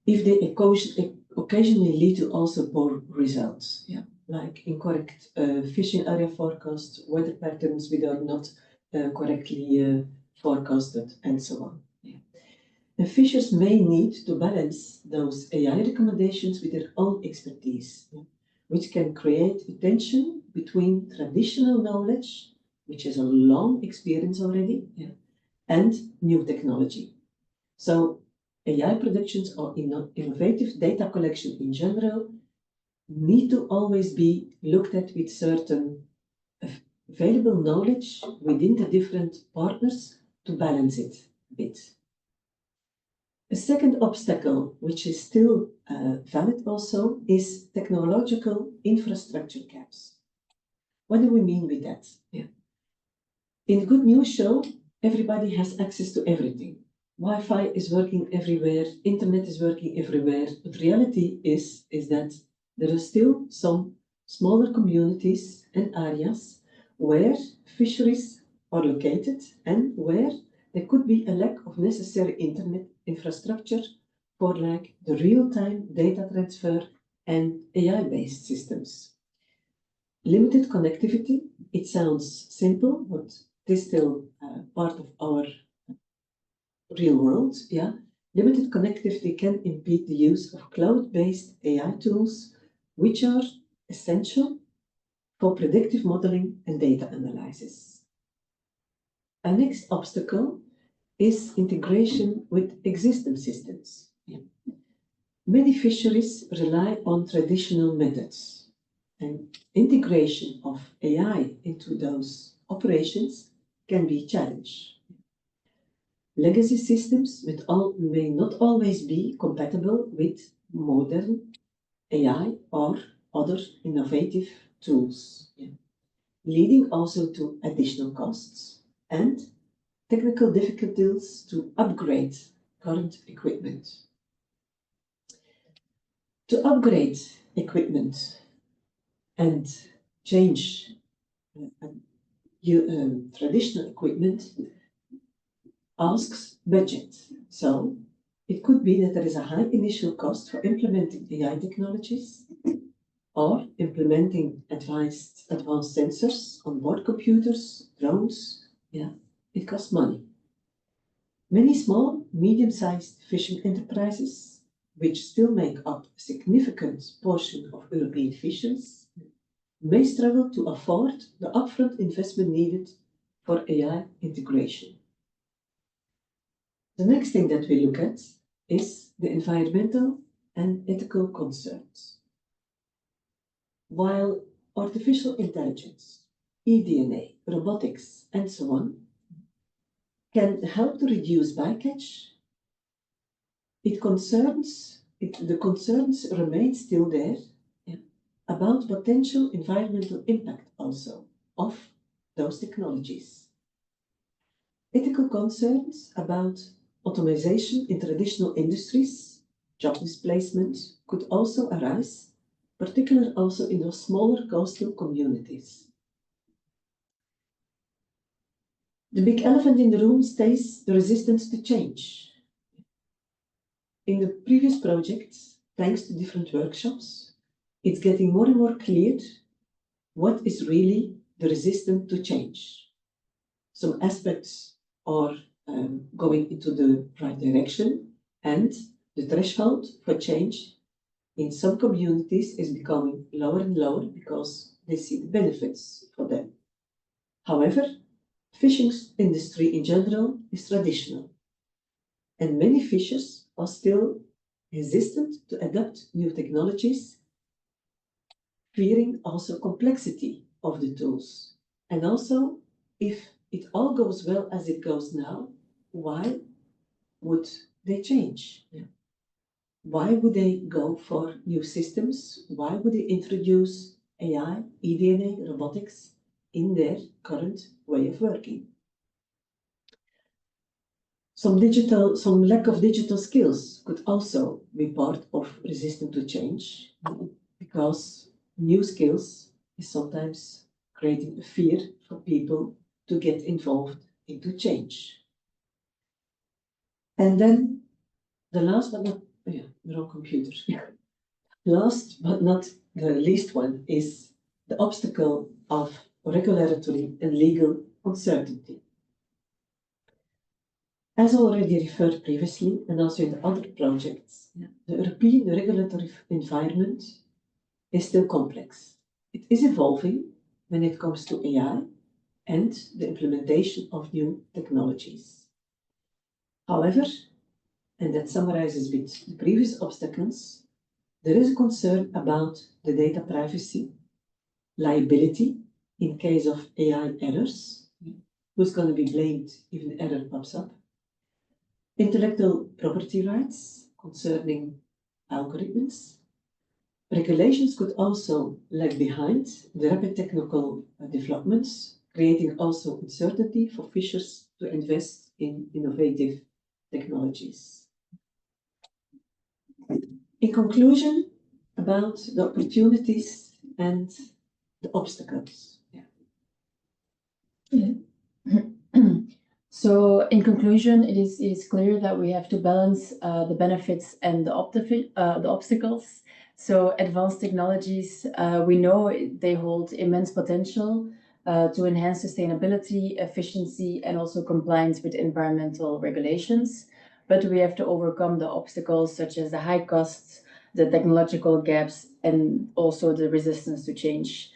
they occasionally lead to also poor results. Yeah. Like incorrect fishing area forecasts, weather patterns which are not correctly forecasted, and so on. Yeah. And fishers may need to balance those AI recommendations with their own expertise, yeah, which can create a tension between traditional knowledge, which has a long experience already, yeah, and new technology. So AI predictions or innovative data collection in general need to always be looked at with certain available knowledge within the different partners to balance it a bit. A second obstacle, which is still valid also, is technological infrastructure gaps. What do we mean with that? Yeah. In the Good News Show, everybody has access to everything. Wi-Fi is working everywhere, internet is working everywhere, but reality is that there are still some smaller communities and areas where fisheries are located and where there could be a lack of necessary internet infrastructure for like the real-time data transfer and AI-based systems. Limited connectivity, it sounds simple, but it is still part of our real world. Yeah. Limited connectivity can impede the use of cloud-based AI tools, which are essential for predictive modeling and data analysis. Our next obstacle is integration with existing systems. Yeah. Many fisheries rely on traditional methods, and integration of AI into those operations can be a challenge. Legacy systems may not always be compatible with modern AI or other innovative tools, yeah, leading also to additional costs and technical difficulties to upgrade current equipment. To upgrade equipment and change traditional equipment asks budget. So it could be that there is a high initial cost for implementing AI technologies or implementing advanced sensors on board computers, drones. Yeah, it costs money. Many small, medium-sized fishing enterprises, which still make up a significant portion of European fisheries, may struggle to afford the upfront investment needed for AI integration. The next thing that we look at is the environmental and ethical concerns. While artificial intelligence, eDNA, robotics, and so on can help to reduce bycatch, the concerns remain still there about potential environmental impact also of those technologies. Ethical concerns about automation in traditional industries, job displacement could also arise, particularly also in those smaller coastal communities. The big elephant in the room stays the resistance to change. In the previous projects, thanks to different workshops, it's getting more and more clear what is really the resistance to change. Some aspects are going into the right direction, and the threshold for change in some communities is becoming lower and lower because they see the benefits for them. However, fishing industry in general is traditional, and many fishers are still resistant to adopt new technologies, fearing also complexity of the tools. And also, if it all goes well as it goes now, why would they change? Yeah. Why would they go for new systems? Why would they introduce AI, eDNA, robotics in their current way of working? Some lack of digital skills could also be part of resistance to change, because new skills is sometimes creating a fear for people to get involved into change. And then the last but not, the wrong computer. Last but not the least one is the obstacle of regulatory and legal uncertainty. As already referred previously, and also in the other projects, the European regulatory environment is still complex. It is evolving when it comes to AI and the implementation of new technologies. However, and that summarizes with the previous obstacles, there is a concern about the data privacy, liability in case of AI errors, who's going to be blamed if an error pops up, intellectual property rights concerning algorithms. Regulations could also lag behind the rapid technical developments, creating also uncertainty for fishers to invest in innovative technologies. In conclusion, about the opportunities and the obstacles. So in conclusion, it is clear that we have to balance the benefits and the obstacles. So advanced technologies, we know they hold immense potential to enhance sustainability, efficiency, and also compliance with environmental regulations. But we have to overcome the obstacles such as the high costs, the technological gaps, and also the resistance to change.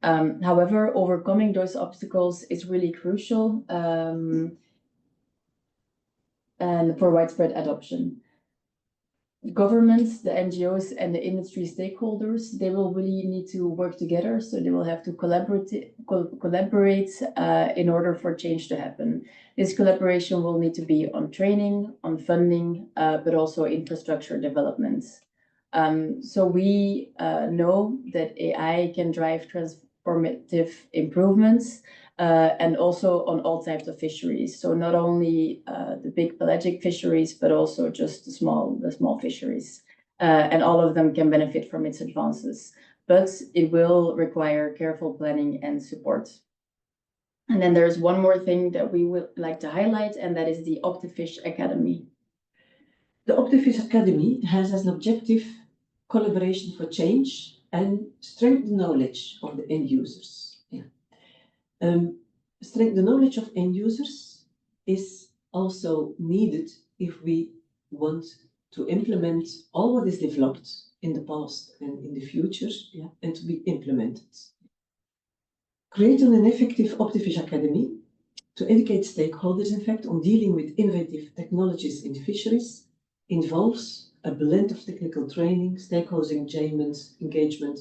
However, overcoming those obstacles is really crucial and for widespread adoption. Governments, the NGOs, and the industry stakeholders, they will really need to work together. So they will have to collaborate in order for change to happen. This collaboration will need to be on training, on funding, but also infrastructure developments. So we know that AI can drive transformative improvements and also on all types of fisheries. So not only the big pelagic fisheries, but also just the small fisheries. and all of them can benefit from its advances, but it will require careful planning and support. And then there's one more thing that we would like to highlight, and that is the OptiFish Academy. The OptiFish Academy has as an objective collaboration for change and strengthen the knowledge of the end users. Strengthen the knowledge of end users is also needed if we want to implement all what is developed in the past and in the future, and to be implemented. Creating an effective OptiFish Academy to educate stakeholders, in fact, on dealing with innovative technologies in fisheries involves a blend of technical training, stakeholder engagement,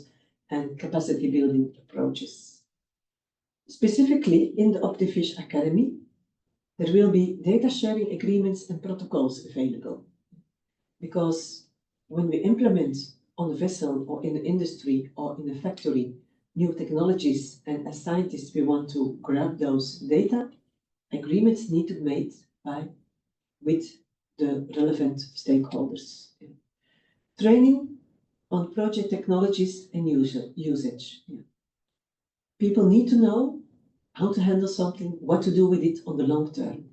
and capacity building approaches. Specifically, in the OptiFish Academy, there will be data sharing agreements and protocols available. Because when we implement on a vessel or in the industry or in a factory new technologies, and as scientists we want to grab those data, agreements need to be made with the relevant stakeholders. Training on project technologies and usage. People need to know how to handle something, what to do with it on the long term.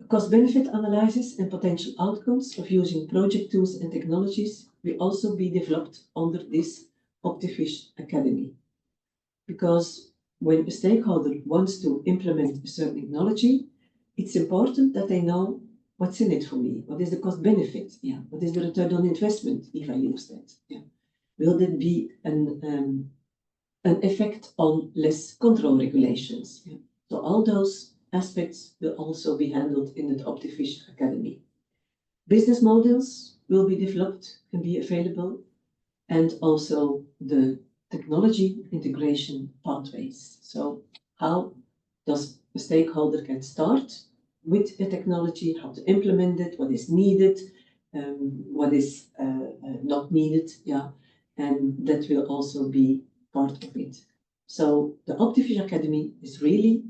Cost-benefit analysis and potential outcomes of using project tools and technologies will also be developed under this OptiFish Academy. Because when a stakeholder wants to implement a certain technology, it's important that they know what's in it for me, what is the cost-benefit, what is the return on investment if I use that. Will there be an effect on less control regulations? So all those aspects will also be handled in the OptiFish Academy. Business models will be developed and be available, and also the technology integration pathways. So how does a stakeholder can start with a technology, how to implement it, what is needed, what is not needed, and that will also be part of it. So the OptiFish Academy is really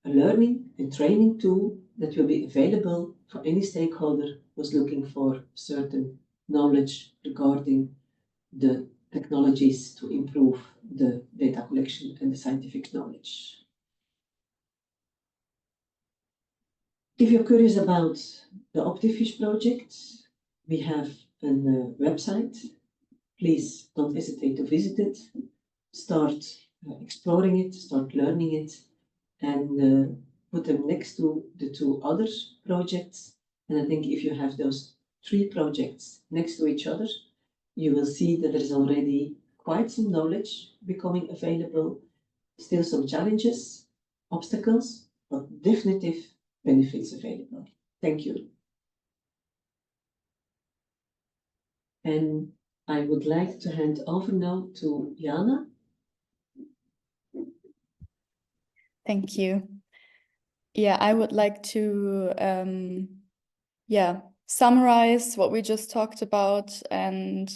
a learning and training tool that will be available for any stakeholder who's looking for certain knowledge regarding the technologies to improve the data collection and the scientific knowledge. If you're curious about the OptiFish project, we have a website. Please don't hesitate to visit it. Start exploring it, start learning it, and put them next to the two other projects. And I think if you have those 3 projects next to each other, you will see that there is already quite some knowledge becoming available, still some challenges, obstacles, but definitive benefits available. Thank you. And I would like to hand over now to Jana. Thank you. Yeah, I would like to summarize what we just talked about and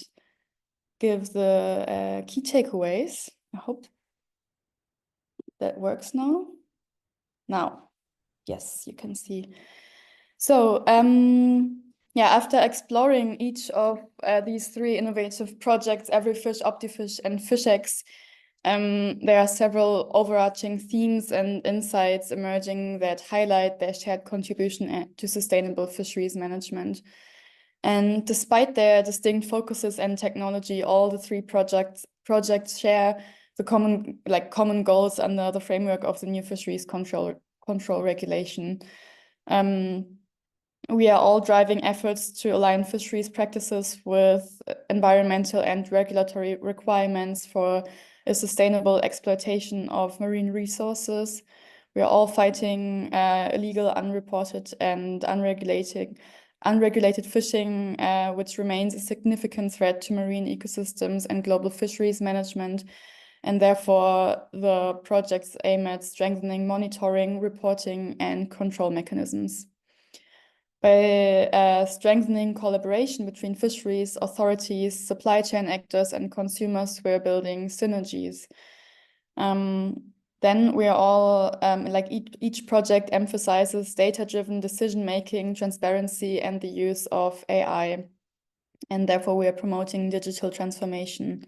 give the key takeaways. I hope that works now. Now, yes, you can see. So, after exploring each of these 3 innovative projects, Everyfish, OptiFish, and FishX, there are several overarching themes and insights emerging that highlight their shared contribution to sustainable fisheries management. And despite their distinct focuses and technology, all the 3 projects share the common goals under the framework of the new fisheries control regulation. We are all driving efforts to align fisheries practices with environmental and regulatory requirements for a sustainable exploitation of marine resources. We are all fighting illegal, unreported, and unregulated fishing, which remains a significant threat to marine ecosystems and global fisheries management. And therefore, the projects aim at strengthening monitoring, reporting, and control mechanisms. By strengthening collaboration between fisheries, authorities, supply chain actors, and consumers, we're building synergies. Then we are all, each project emphasizes data-driven decision-making, transparency, and the use of AI. and therefore we are promoting digital transformation.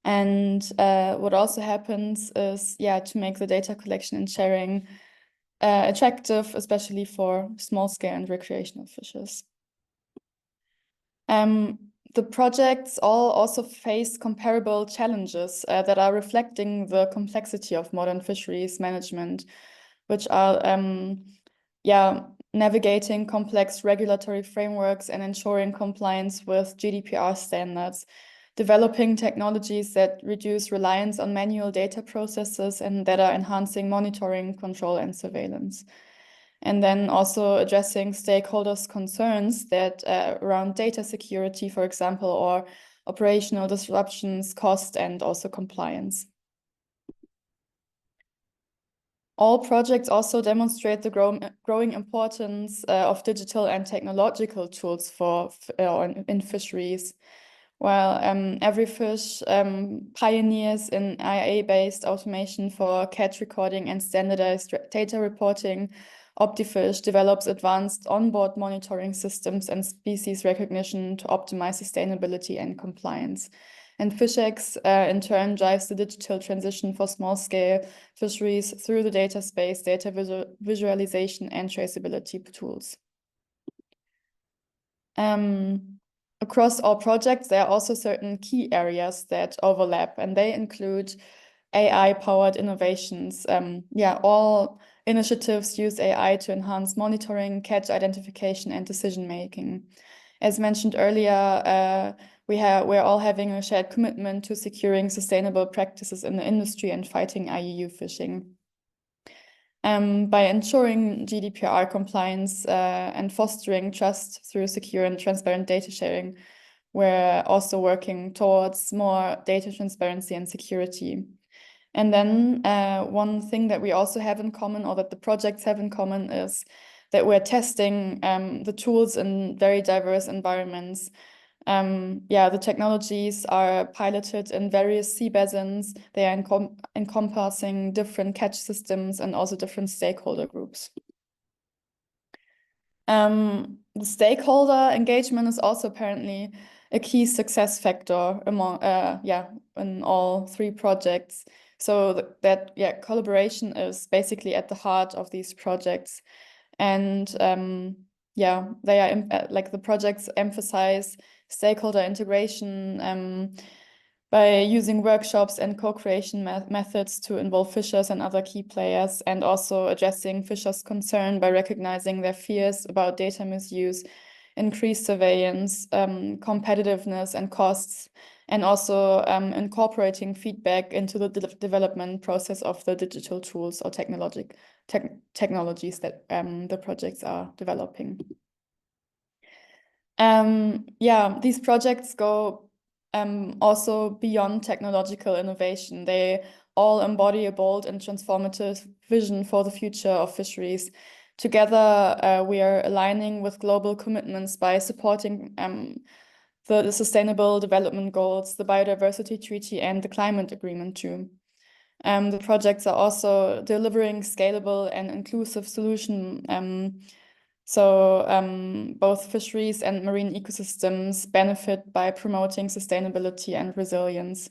And what also happens is, to make the data collection and sharing attractive, especially for small-scale and recreational fishers. The projects all also face comparable challenges that are reflecting the complexity of modern fisheries management, which are navigating complex regulatory frameworks and ensuring compliance with GDPR standards, developing technologies that reduce reliance on manual data processes and that are enhancing monitoring, control, and surveillance. And then also addressing stakeholders' concerns that around data security, for example, or operational disruptions, cost, and also compliance. All projects also demonstrate the growing importance of digital and technological tools in fisheries. While Everyfish pioneers in IA-based automation for catch recording and standardized data reporting, OptiFish develops advanced onboard monitoring systems and species recognition to optimize sustainability and compliance. And FishX, in turn, drives the digital transition for small-scale fisheries through the data space, data visualization, and traceability tools. Across all projects, there are also certain key areas that overlap, and they include AI-powered innovations. All initiatives use AI to enhance monitoring, catch identification, and decision-making. As mentioned earlier, we're all having a shared commitment to securing sustainable practices in the industry and fighting IUU fishing. By ensuring GDPR compliance and fostering trust through secure and transparent data sharing, we're also working towards more data transparency and security. And then one thing that we also have in common, or that the projects have in common, is that we're testing the tools in very diverse environments. The technologies are piloted in various sea basins. They are encompassing different catch systems and also different stakeholder groups. The stakeholder engagement is also apparently a key success factor among in all three projects. So that collaboration is basically at the heart of these projects, and they are the projects emphasize stakeholder integration by using workshops and co-creation methods to involve fishers and other key players, and also addressing fishers' concern by recognizing their fears about data misuse, increased surveillance, competitiveness and costs, and also incorporating feedback into the development process of the digital tools or technologies that the projects are developing. These projects go also beyond technological innovation. They all embody a bold and transformative vision for the future of fisheries. Together, we are aligning with global commitments by supporting the Sustainable Development Goals, the Biodiversity Treaty, and the Climate Agreement too. The projects are also delivering scalable and inclusive solutions. Both fisheries and marine ecosystems benefit by promoting sustainability and resilience.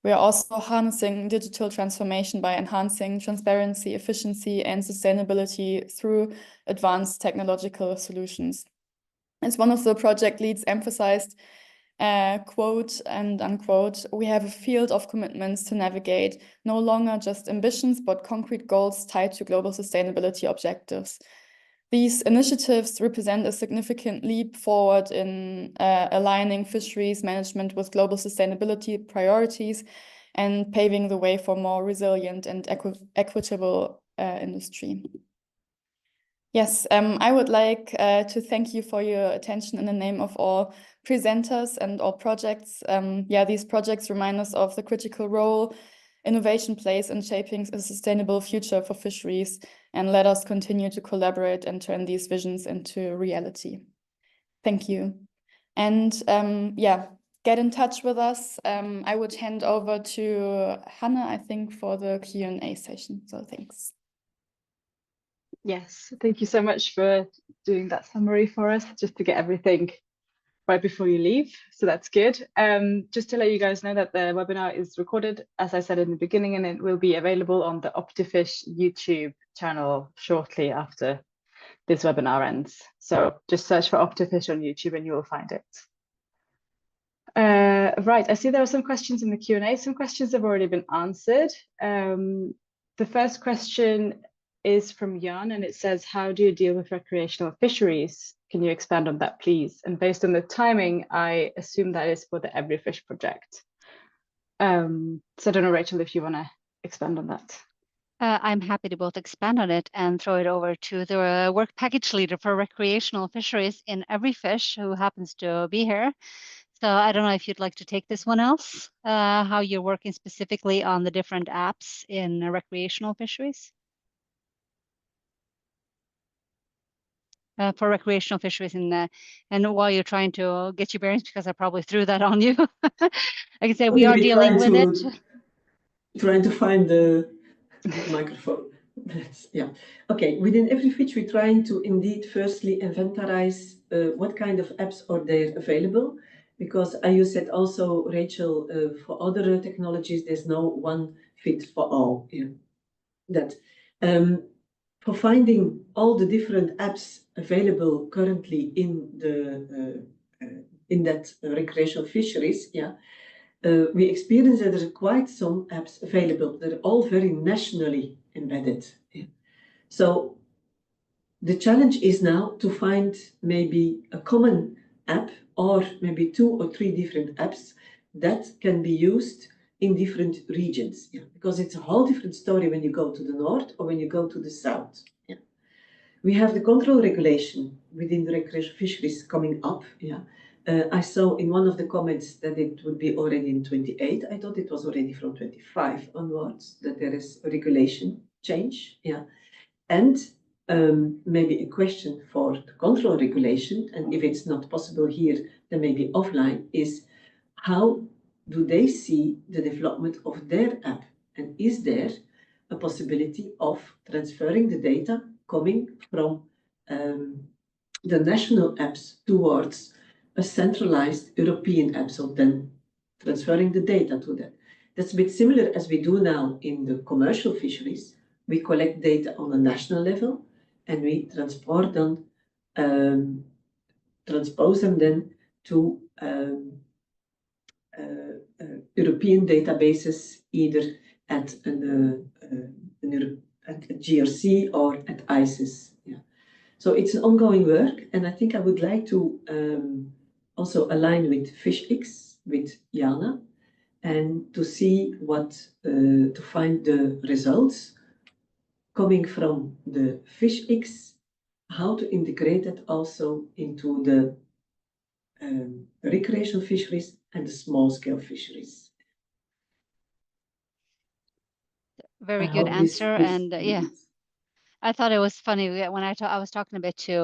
We are also harnessing digital transformation by enhancing transparency, efficiency, and sustainability through advanced technological solutions. As one of the project leads emphasized, quote and unquote, we have a field of commitments to navigate, no longer just ambitions, but concrete goals tied to global sustainability objectives. These initiatives represent a significant leap forward in aligning fisheries management with global sustainability priorities and paving the way for more resilient and equitable industry. Yes, I would like to thank you for your attention in the name of all presenters and all projects. These projects remind us of the critical role innovation plays in shaping a sustainable future for fisheries, and let us continue to collaborate and turn these visions into reality. Thank you. And get in touch with us. I would hand over to Hanne, I think, for the Q&A session. So thanks. Yes, thank you so much for doing that summary for us, just to get everything right before you leave, so that's good. Just to let you guys know that the webinar is recorded, as I said in the beginning, and it will be available on the OptiFish YouTube channel shortly after this webinar ends. So just search for OptiFish on YouTube and you will find it. Right, I see there are some questions in the Q&A. Some questions have already been answered. The first question is from Jan, and it says, how do you deal with recreational fisheries? Can you expand on that, please? And based on the timing, I assume that is for the Everyfish project. So I don't know, Rachel, if you want to expand on that. I'm happy to both expand on it and throw it over to the work package leader for recreational fisheries in Everyfish, who happens to be here. So I don't know if you'd like to take this one else, how you're working specifically on the different apps in recreational fisheries. For recreational fisheries, and while you're trying to get your bearings, because I probably threw that on you, I can say we are dealing with it. Trying to find the microphone. Yeah. Okay. Within Everyfish, we're trying to indeed firstly inventarize what kind of apps are there available, because as you said also, Rachel, for other technologies, there's no one fit for all. Yeah. That. For finding all the different apps available currently in the in that recreational fisheries, yeah, we experience that there are quite some apps available. They're all very nationally embedded. Yeah. So the challenge is now to find maybe a common app, or maybe 2 or 3 different apps that can be used in different regions, yeah, because it's a whole different story when you go to the north or when you go to the south. Yeah. We have the control regulation within the recreational fisheries coming up. Yeah. I saw in one of the comments that it would be already in 28. I thought it was already from 25 onwards that there is a regulation change. Yeah. And maybe a question for the control regulation, and if it's not possible here, then maybe offline, is how do they see the development of their app? And is there a possibility of transferring the data coming from the national apps towards a centralized European app, so then transferring the data to that? That's a bit similar as we do now in the commercial fisheries. We collect data on a national level and we transport them, transpose them then to European databases, either at a GRC or at ICES. Yeah. So it's an ongoing work, and I think I would like to also align with FishX, with Jana, and to see what, to find the results coming from the FishX, how to integrate it also into the recreational fisheries and the small-scale fisheries. Very good answer, and yeah, I thought it was funny when I was talking a bit to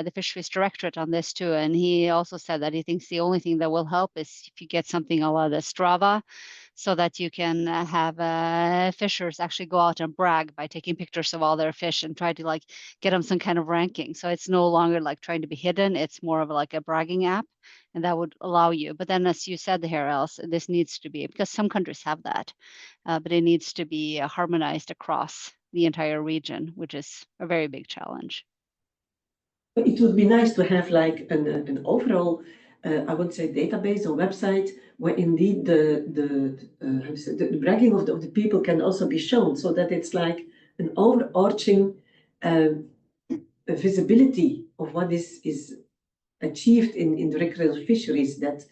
the Fisheries Directorate on this too, and he also said that he thinks the only thing that will help is if you get something a la the Strava, so that you can have fishers actually go out and brag by taking pictures of all their fish and try to like get them some kind of ranking. So it's no longer like trying to be hidden. It's more of like a bragging app, and that would allow you. But then, as you said here, else this needs to be, because some countries have that, but it needs to be harmonized across the entire region, which is a very big challenge. It would be nice to have like an overall, I would say, database or website where indeed the bragging of the people can also be shown, so that it's like an overarching visibility of what is achieved in the recreational fisheries, that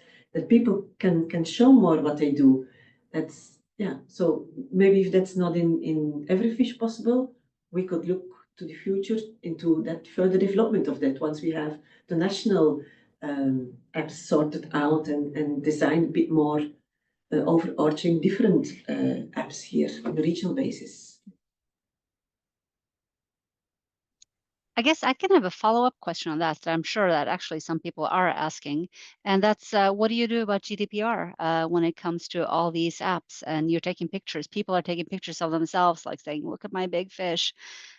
people can show more what they do. That's, yeah, so maybe if that's not in Everyfish possible, we could look to the future into that further development of that once we have the national apps sorted out and design a bit more overarching different apps here on a regional basis. I guess I can have a follow-up question on that I'm sure that actually some people are asking, and that's what do you do about GDPR when it comes to all these apps and you're taking pictures? People are taking pictures of themselves, like saying, look at my big fish.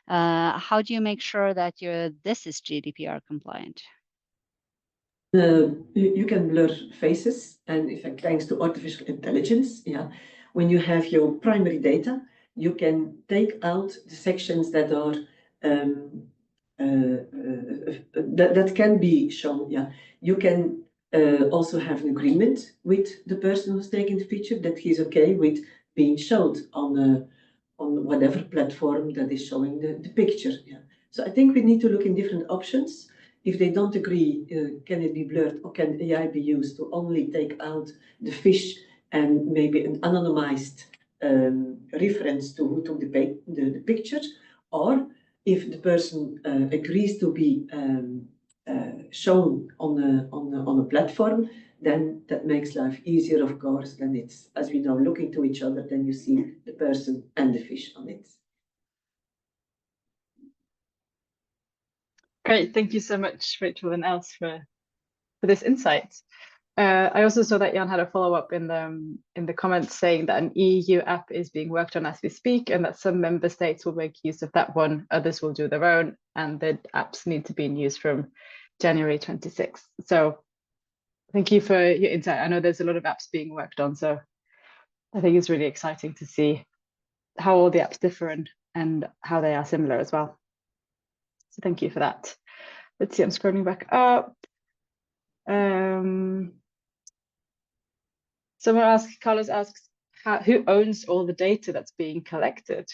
How do you make sure that this is GDPR compliant? You can blur faces, and in fact, thanks to artificial intelligence, when you have your primary data, you can take out the sections that are that can be shown. You can also have an agreement with the person who's taking the picture that he's okay with being showed on whatever platform that is showing the picture. So I think we need to look in different options. If they don't agree, can it be blurred, or can AI be used to only take out the fish and maybe an anonymized reference to who took the picture? Or if the person agrees to be shown on a platform, then that makes life easier, of course. Then it's, as we know, looking to each other, then you see the person and the fish on it. Great, thank you so much, Rachel and Els, for this insight. I also saw that Jan had a follow-up in the comments saying that an EU app is being worked on as we speak, and that some member states will make use of that one, others will do their own, and the apps need to be in use from January 26th. So thank you for your insight. I know there's a lot of apps being worked on, so I think it's really exciting to see how all the apps differ and how they are similar as well. So thank you for that. Let's see, I'm scrolling back up. Carlos asks, who owns all the data that's being collected?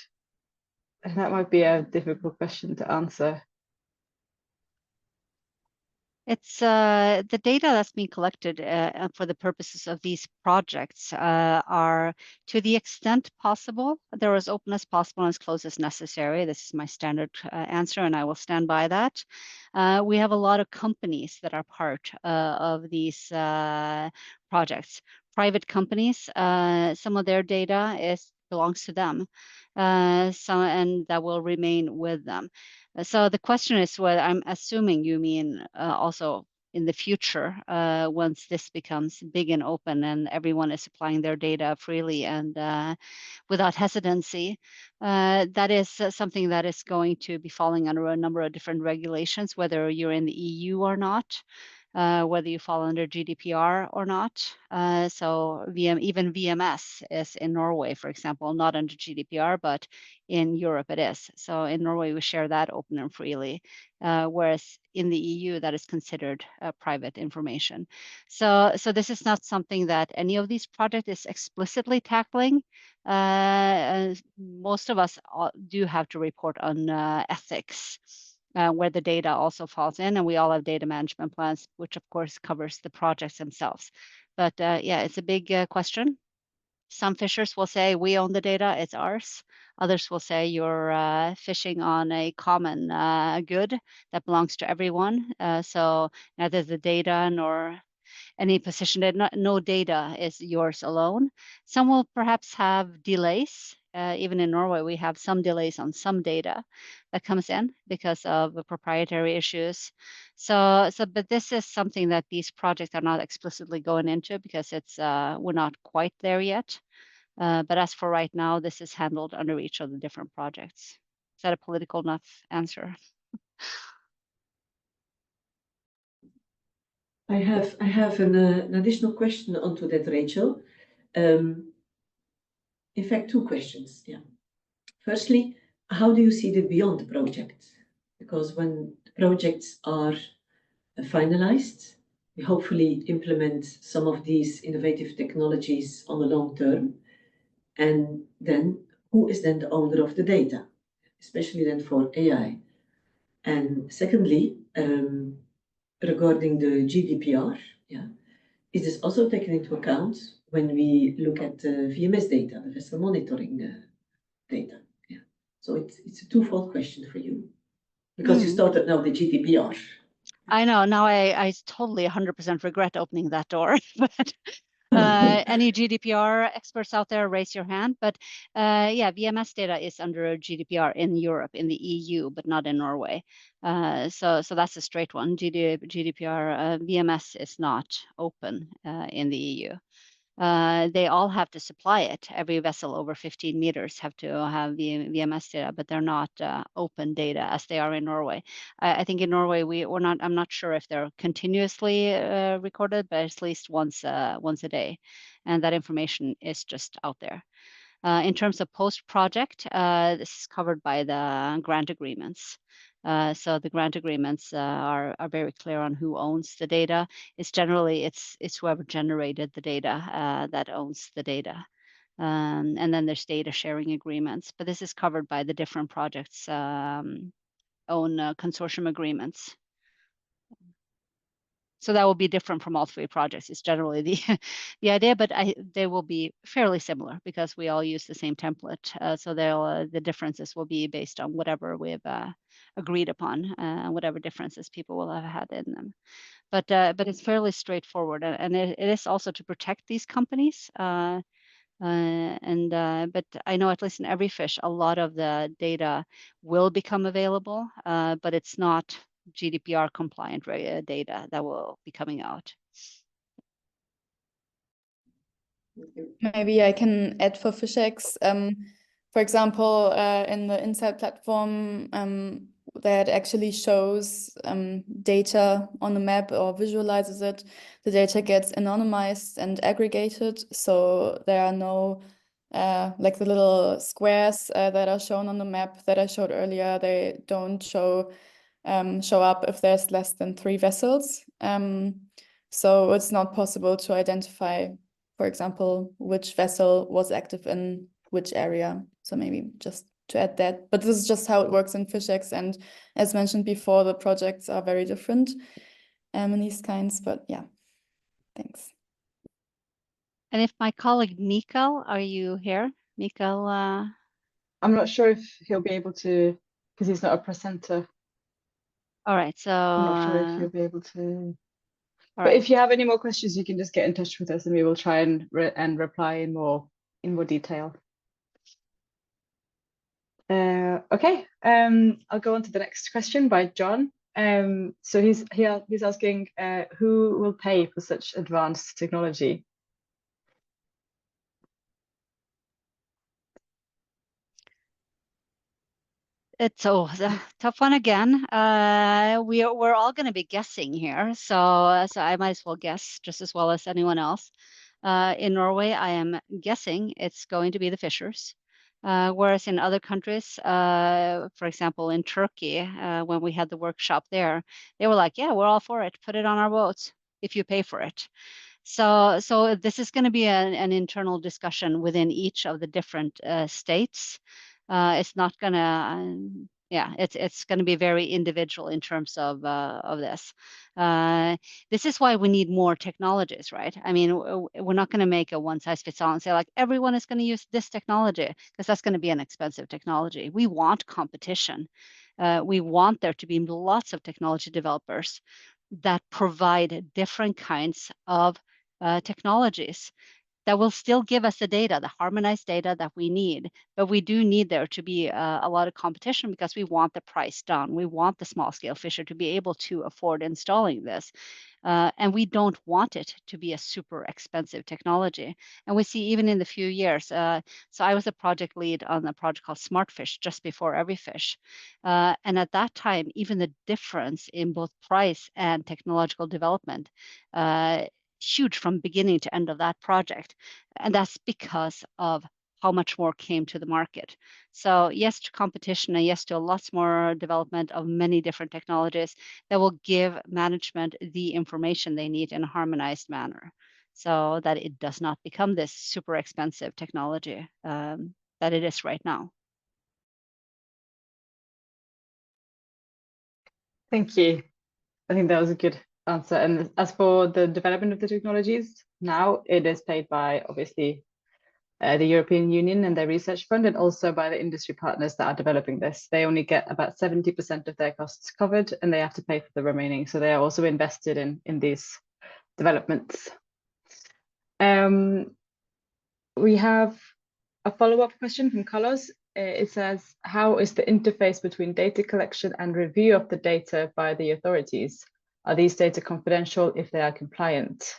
And that might be a difficult question to answer. It's the data that's being collected for the purposes of these projects are, to the extent possible, they're as open as possible and as close as necessary. This is my standard answer, and I will stand by that. We have a lot of companies that are part of these projects. Private companies, some of their data belongs to them, and that will remain with them. So the question is what I'm assuming you mean also in the future, once this becomes big and open and everyone is supplying their data freely and without hesitancy, that is something that is going to be falling under a number of different regulations, whether you're in the EU or not. Whether you fall under GDPR or not. So even VMS is in Norway, for example, not under GDPR, but in Europe it is. So in Norway, we share that open and freely, whereas in the EU, that is considered private information. So this is not something that any of these projects is explicitly tackling. Most of us do have to report on ethics. Where the data also falls in, and we all have data management plans, which of course covers the projects themselves. But yeah, it's a big question. Some fishers will say we own the data, it's ours. Others will say you're fishing on a common good that belongs to everyone. So neither the data nor any position that no data is yours alone. Some will perhaps have delays. Even in Norway, we have some delays on some data that comes in because of the proprietary issues. But this is something that these projects are not explicitly going into because it's we're not quite there yet. But as for right now, this is handled under each of the different projects. Is that a political enough answer? I have an additional question onto that, Rachel. In fact, two questions. Firstly, how do you see the beyond project? Because when the projects are finalized, we hopefully implement some of these innovative technologies on the long term. And then who is then the owner of the data, especially then for AI? And secondly, regarding the GDPR, is this also taken into account when we look at VMS data, the vessel monitoring data? So it's a twofold question for you, because you started now the GDPR. I know, now I totally 100% regret opening that door, but any GDPR experts out there, raise your hand. But yeah, VMS data is under GDPR in Europe, in the EU, but not in Norway. So that's a straight one. GDPR, VMS is not open in the EU. They all have to supply it. Every vessel over 15 meters have to have VMS data, but they're not open data as they are in Norway. I think in Norway we're not. I'm not sure if they're continuously recorded, but at least once a day, and that information is just out there. In terms of post-project, this is covered by the grant agreements. So the grant agreements are very clear on who owns the data. It's generally it's whoever generated the data that owns the data. And then there's data sharing agreements, but this is covered by the different projects' own consortium agreements. So that will be different from all three projects. It's generally the idea, but they will be fairly similar because we all use the same template. So the differences will be based on whatever we've agreed upon, whatever differences people will have had in them. But it's fairly straightforward, and it is also to protect these companies. But I know at least in Everyfish, a lot of the data will become available, but it's not GDPR compliant data that will be coming out. Maybe I can add for FishX. For example, in the Insight platform, that actually shows data on the map or visualizes it. The data gets anonymized and aggregated, so there are no like the little squares that are shown on the map that I showed earlier. They don't show up if there's less than 3 vessels. So it's not possible to identify, for example, which vessel was active in which area. So maybe just to add that. But this is just how it works in FishX. And as mentioned before, the projects are very different in these kinds. But yeah, thanks. And if my colleague Mikael, are you here? Mikael? I'm not sure if he'll be able to, because he's not a presenter. All right, so I'm not sure if he'll be able to. All but right. if you have any more questions, you can just get in touch with us, and we will try and reply in more detail. Okay. I'll go on to the next question by John. So he's asking, who will pay for such advanced technology? It's a tough one again. We're all going to be guessing here, so I might as well guess just as well as anyone else. In Norway, I am guessing it's going to be the fishers, whereas in other countries, for example, in Turkey, when we had the workshop there, they were like, "Yeah, we're all for it. Put it on our boats if you pay for it." So this is going to be an internal discussion within each of the different states. It's not gonna, it's going to be very individual in terms of this. This is why we need more technologies, right? I mean, we're not going to make a one size fits all and say like everyone is going to use this technology because that's going to be an expensive technology. We want competition. We want there to be lots of technology developers that provide different kinds of technologies that will still give us the data, the harmonized data that we need. But we do need there to be a lot of competition because we want the price down. We want the small scale fisher to be able to afford installing this. And we don't want it to be a super expensive technology. And we see even in the few years, so I was a project lead on a project called SmartFish just before Everyfish. And at that time, even the difference in both price and technological development, huge from beginning to end of that project. And that's because of how much more came to the market. So yes to competition and yes to lots more development of many different technologies that will give management the information they need in a harmonized manner so that it does not become this super expensive technology that it is right now. Thank you. I think that was a good answer. And as for the development of the technologies, now it is paid by obviously the European Union and their research fund, and also by the industry partners that are developing this. They only get about 70% of their costs covered, and they have to pay for the remaining. So they are also invested in these developments. We have a follow-up question from Carlos. It says, how is the interface between data collection and review of the data by the authorities? Are these data confidential if they are compliant?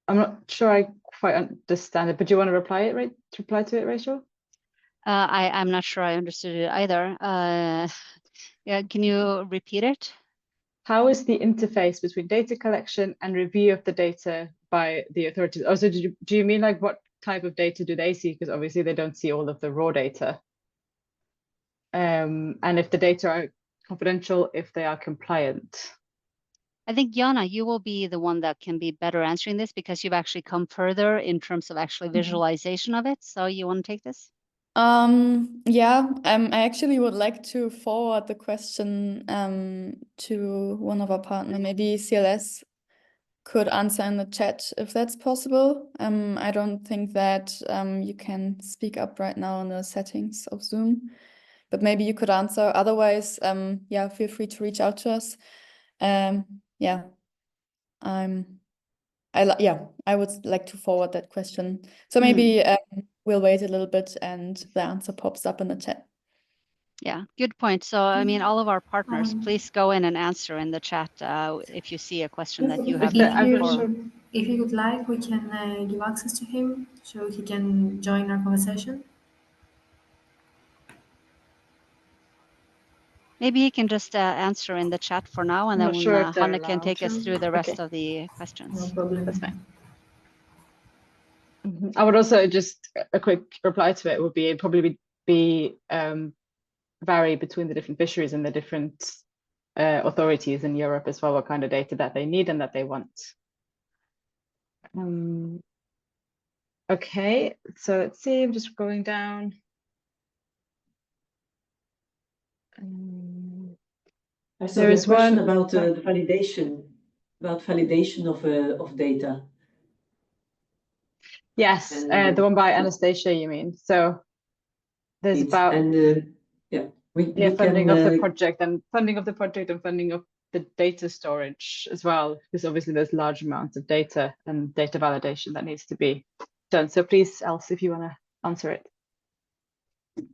I'm not sure I quite understand it, but do you want to reply to it, Rachel? I'm not sure I understood it either. Yeah, can you repeat it? How is the interface between data collection and review of the data by the authorities? Also, do you mean like what type of data do they see? Because obviously they don't see all of the raw data. And if the data are confidential, if they are compliant. I think, Jana, you will be the one that can be better answering this because you've actually come further in terms of actually visualization of it. So you want to take this? Yeah, I actually would like to forward the question to one of our partners. Maybe CLS could answer in the chat if that's possible. I don't think that you can speak up right now in the settings of Zoom, but maybe you could answer. Otherwise, yeah, feel free to reach out to us. Yeah, I would like to forward that question. So maybe we'll wait a little bit and the answer pops up in the chat. Yeah, good point. So, I mean, all of our partners, please go in and answer in the chat if you see a question that you have. If you would like, we can give access to him so he can join our conversation. Maybe he can just answer in the chat for now, and I'm then not sure if they're Hanne can take us Sure. through the rest Okay. of the questions. No problem. That's fine. I would also just a quick reply to it would be it'd probably be vary between the different fisheries and the different authorities in Europe as well, what kind of data that they need and that they want. Okay, so let's see, I'm just going down. There is one about the validation, of data. Yes, the one by Anastasia, you mean? So there's about funding of the project and funding of the data storage as well, because obviously there's large amounts of data and data validation that needs to be done. So please, Else, if you want to answer it.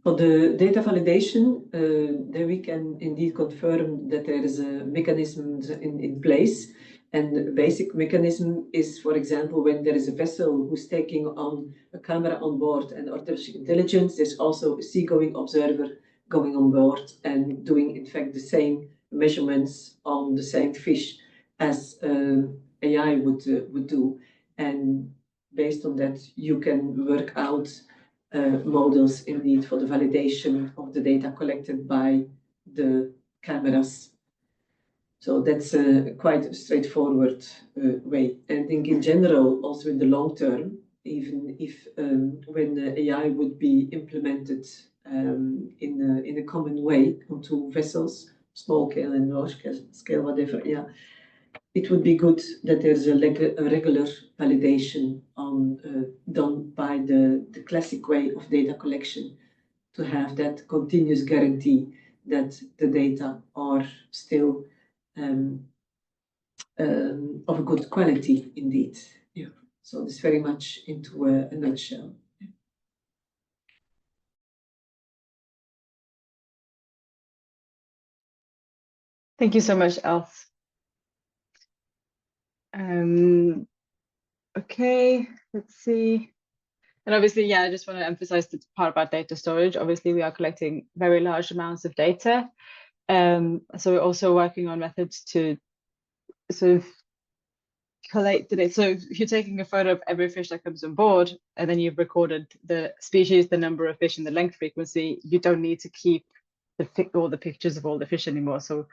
For the data validation, then we can indeed confirm that there is a mechanism in place. And the basic mechanism is, for example, when there is a vessel who's taking on a camera on board and artificial intelligence, there's also a seagoing observer going on board and doing, in fact, the same measurements on the same fish as AI would do. And based on that, you can work out models indeed for the validation of the data collected by the cameras. So that's a quite straightforward way. And I think in general, also in the long term, even if when the AI would be implemented in a common way onto vessels, small scale and large scale, whatever, yeah, it would be good that there's a regular validation done by the classic way of data collection, to have that continuous guarantee that the data are still of a good quality indeed. Yeah. So this very much into a nutshell. Thank you so much, Else. Okay, let's see. And obviously, yeah, I just want to emphasize the part about data storage. Obviously, we are collecting very large amounts of data. So we're also working on methods to sort of collate the data. So if you're taking a photo of every fish that comes on board, and then you've recorded the species, the number of fish, and the length frequency, you don't need to keep all the pictures of all the fish anymore. So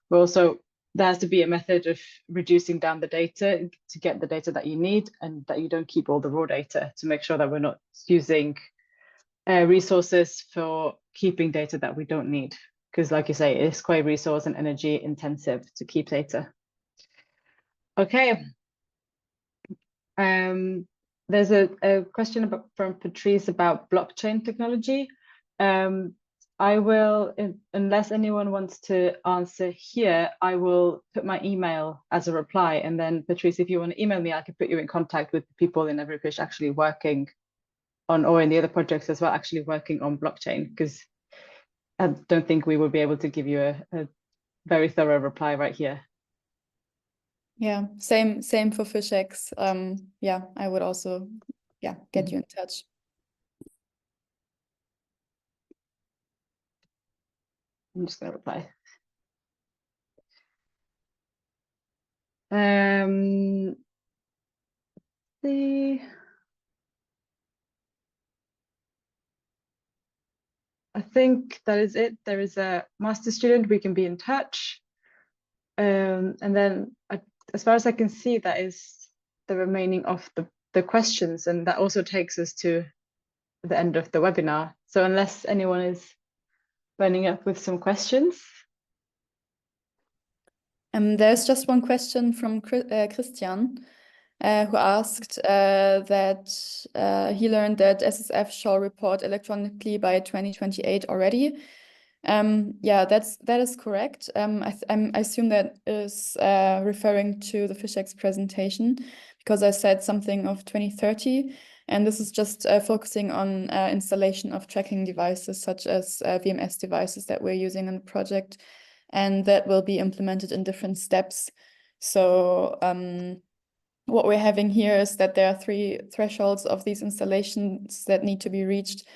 we're also, there has to be a method of reducing down the data to get the data that you need, and that you don't keep all the raw data, to make sure that we're not using resources for keeping data that we don't need. Because like you say, it's quite resource and energy intensive to keep data. Okay. There's a question from Patrice about blockchain technology. I will, unless anyone wants to answer here, I will put my email as a reply. And then Patrice, if you want to email me, I can put you in contact with people in Everyfish actually working on, or in the other projects as well, actually working on blockchain, because I don't think we will be able to give you a very thorough reply right here. Yeah, same for FishX. Yeah, I would also get you in touch. I'm just going to reply. See. I think that is it. There is a master student. We can be in touch. And then as far as I can see, that is the remaining of the questions. And that also takes us to the end of the webinar. So unless anyone is running up with some questions. There's just one question from Christian, who asked that he learned that SSF shall report electronically by 2028 already. Yeah, that is correct. I assume that is referring to the FishX presentation, because I said something of 2030, and this is just focusing on installation of tracking devices such as VMS devices that we're using in the project, and that will be implemented in different steps. So what we're having here is that there are 3 thresholds of these installations that need to be reached,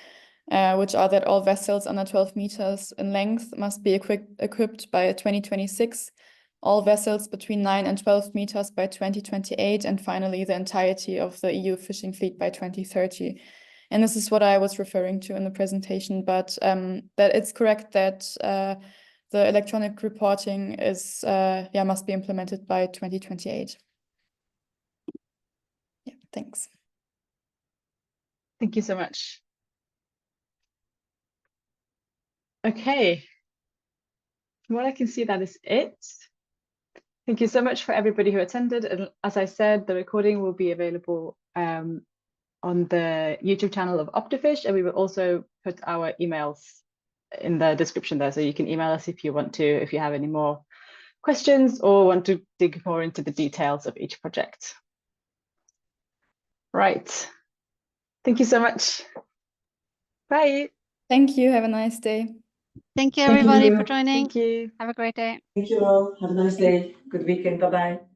which are that all vessels under 12 meters in length must be equipped by 2026, all vessels between 9 and 12 meters by 2028, and finally the entirety of the EU fishing fleet by 2030. And this is what I was referring to in the presentation, but that it's correct that the electronic reporting is must be implemented by 2028. Yeah, thanks. Thank you so much. Okay. From what I can see, that is it. Thank you so much for everybody who attended. And as I said, the recording will be available on the YouTube channel of OptiFish, and we will also put our emails in the description there, so you can email us if you want to, if you have any more questions or want to dig more into the details of each project. Right. Thank you so much. Bye. Thank you. Have a nice day. Thank you, Thank everybody, you. for joining. Thank you. Have a great day. Thank you all. Have a nice day. Good weekend. Bye-bye.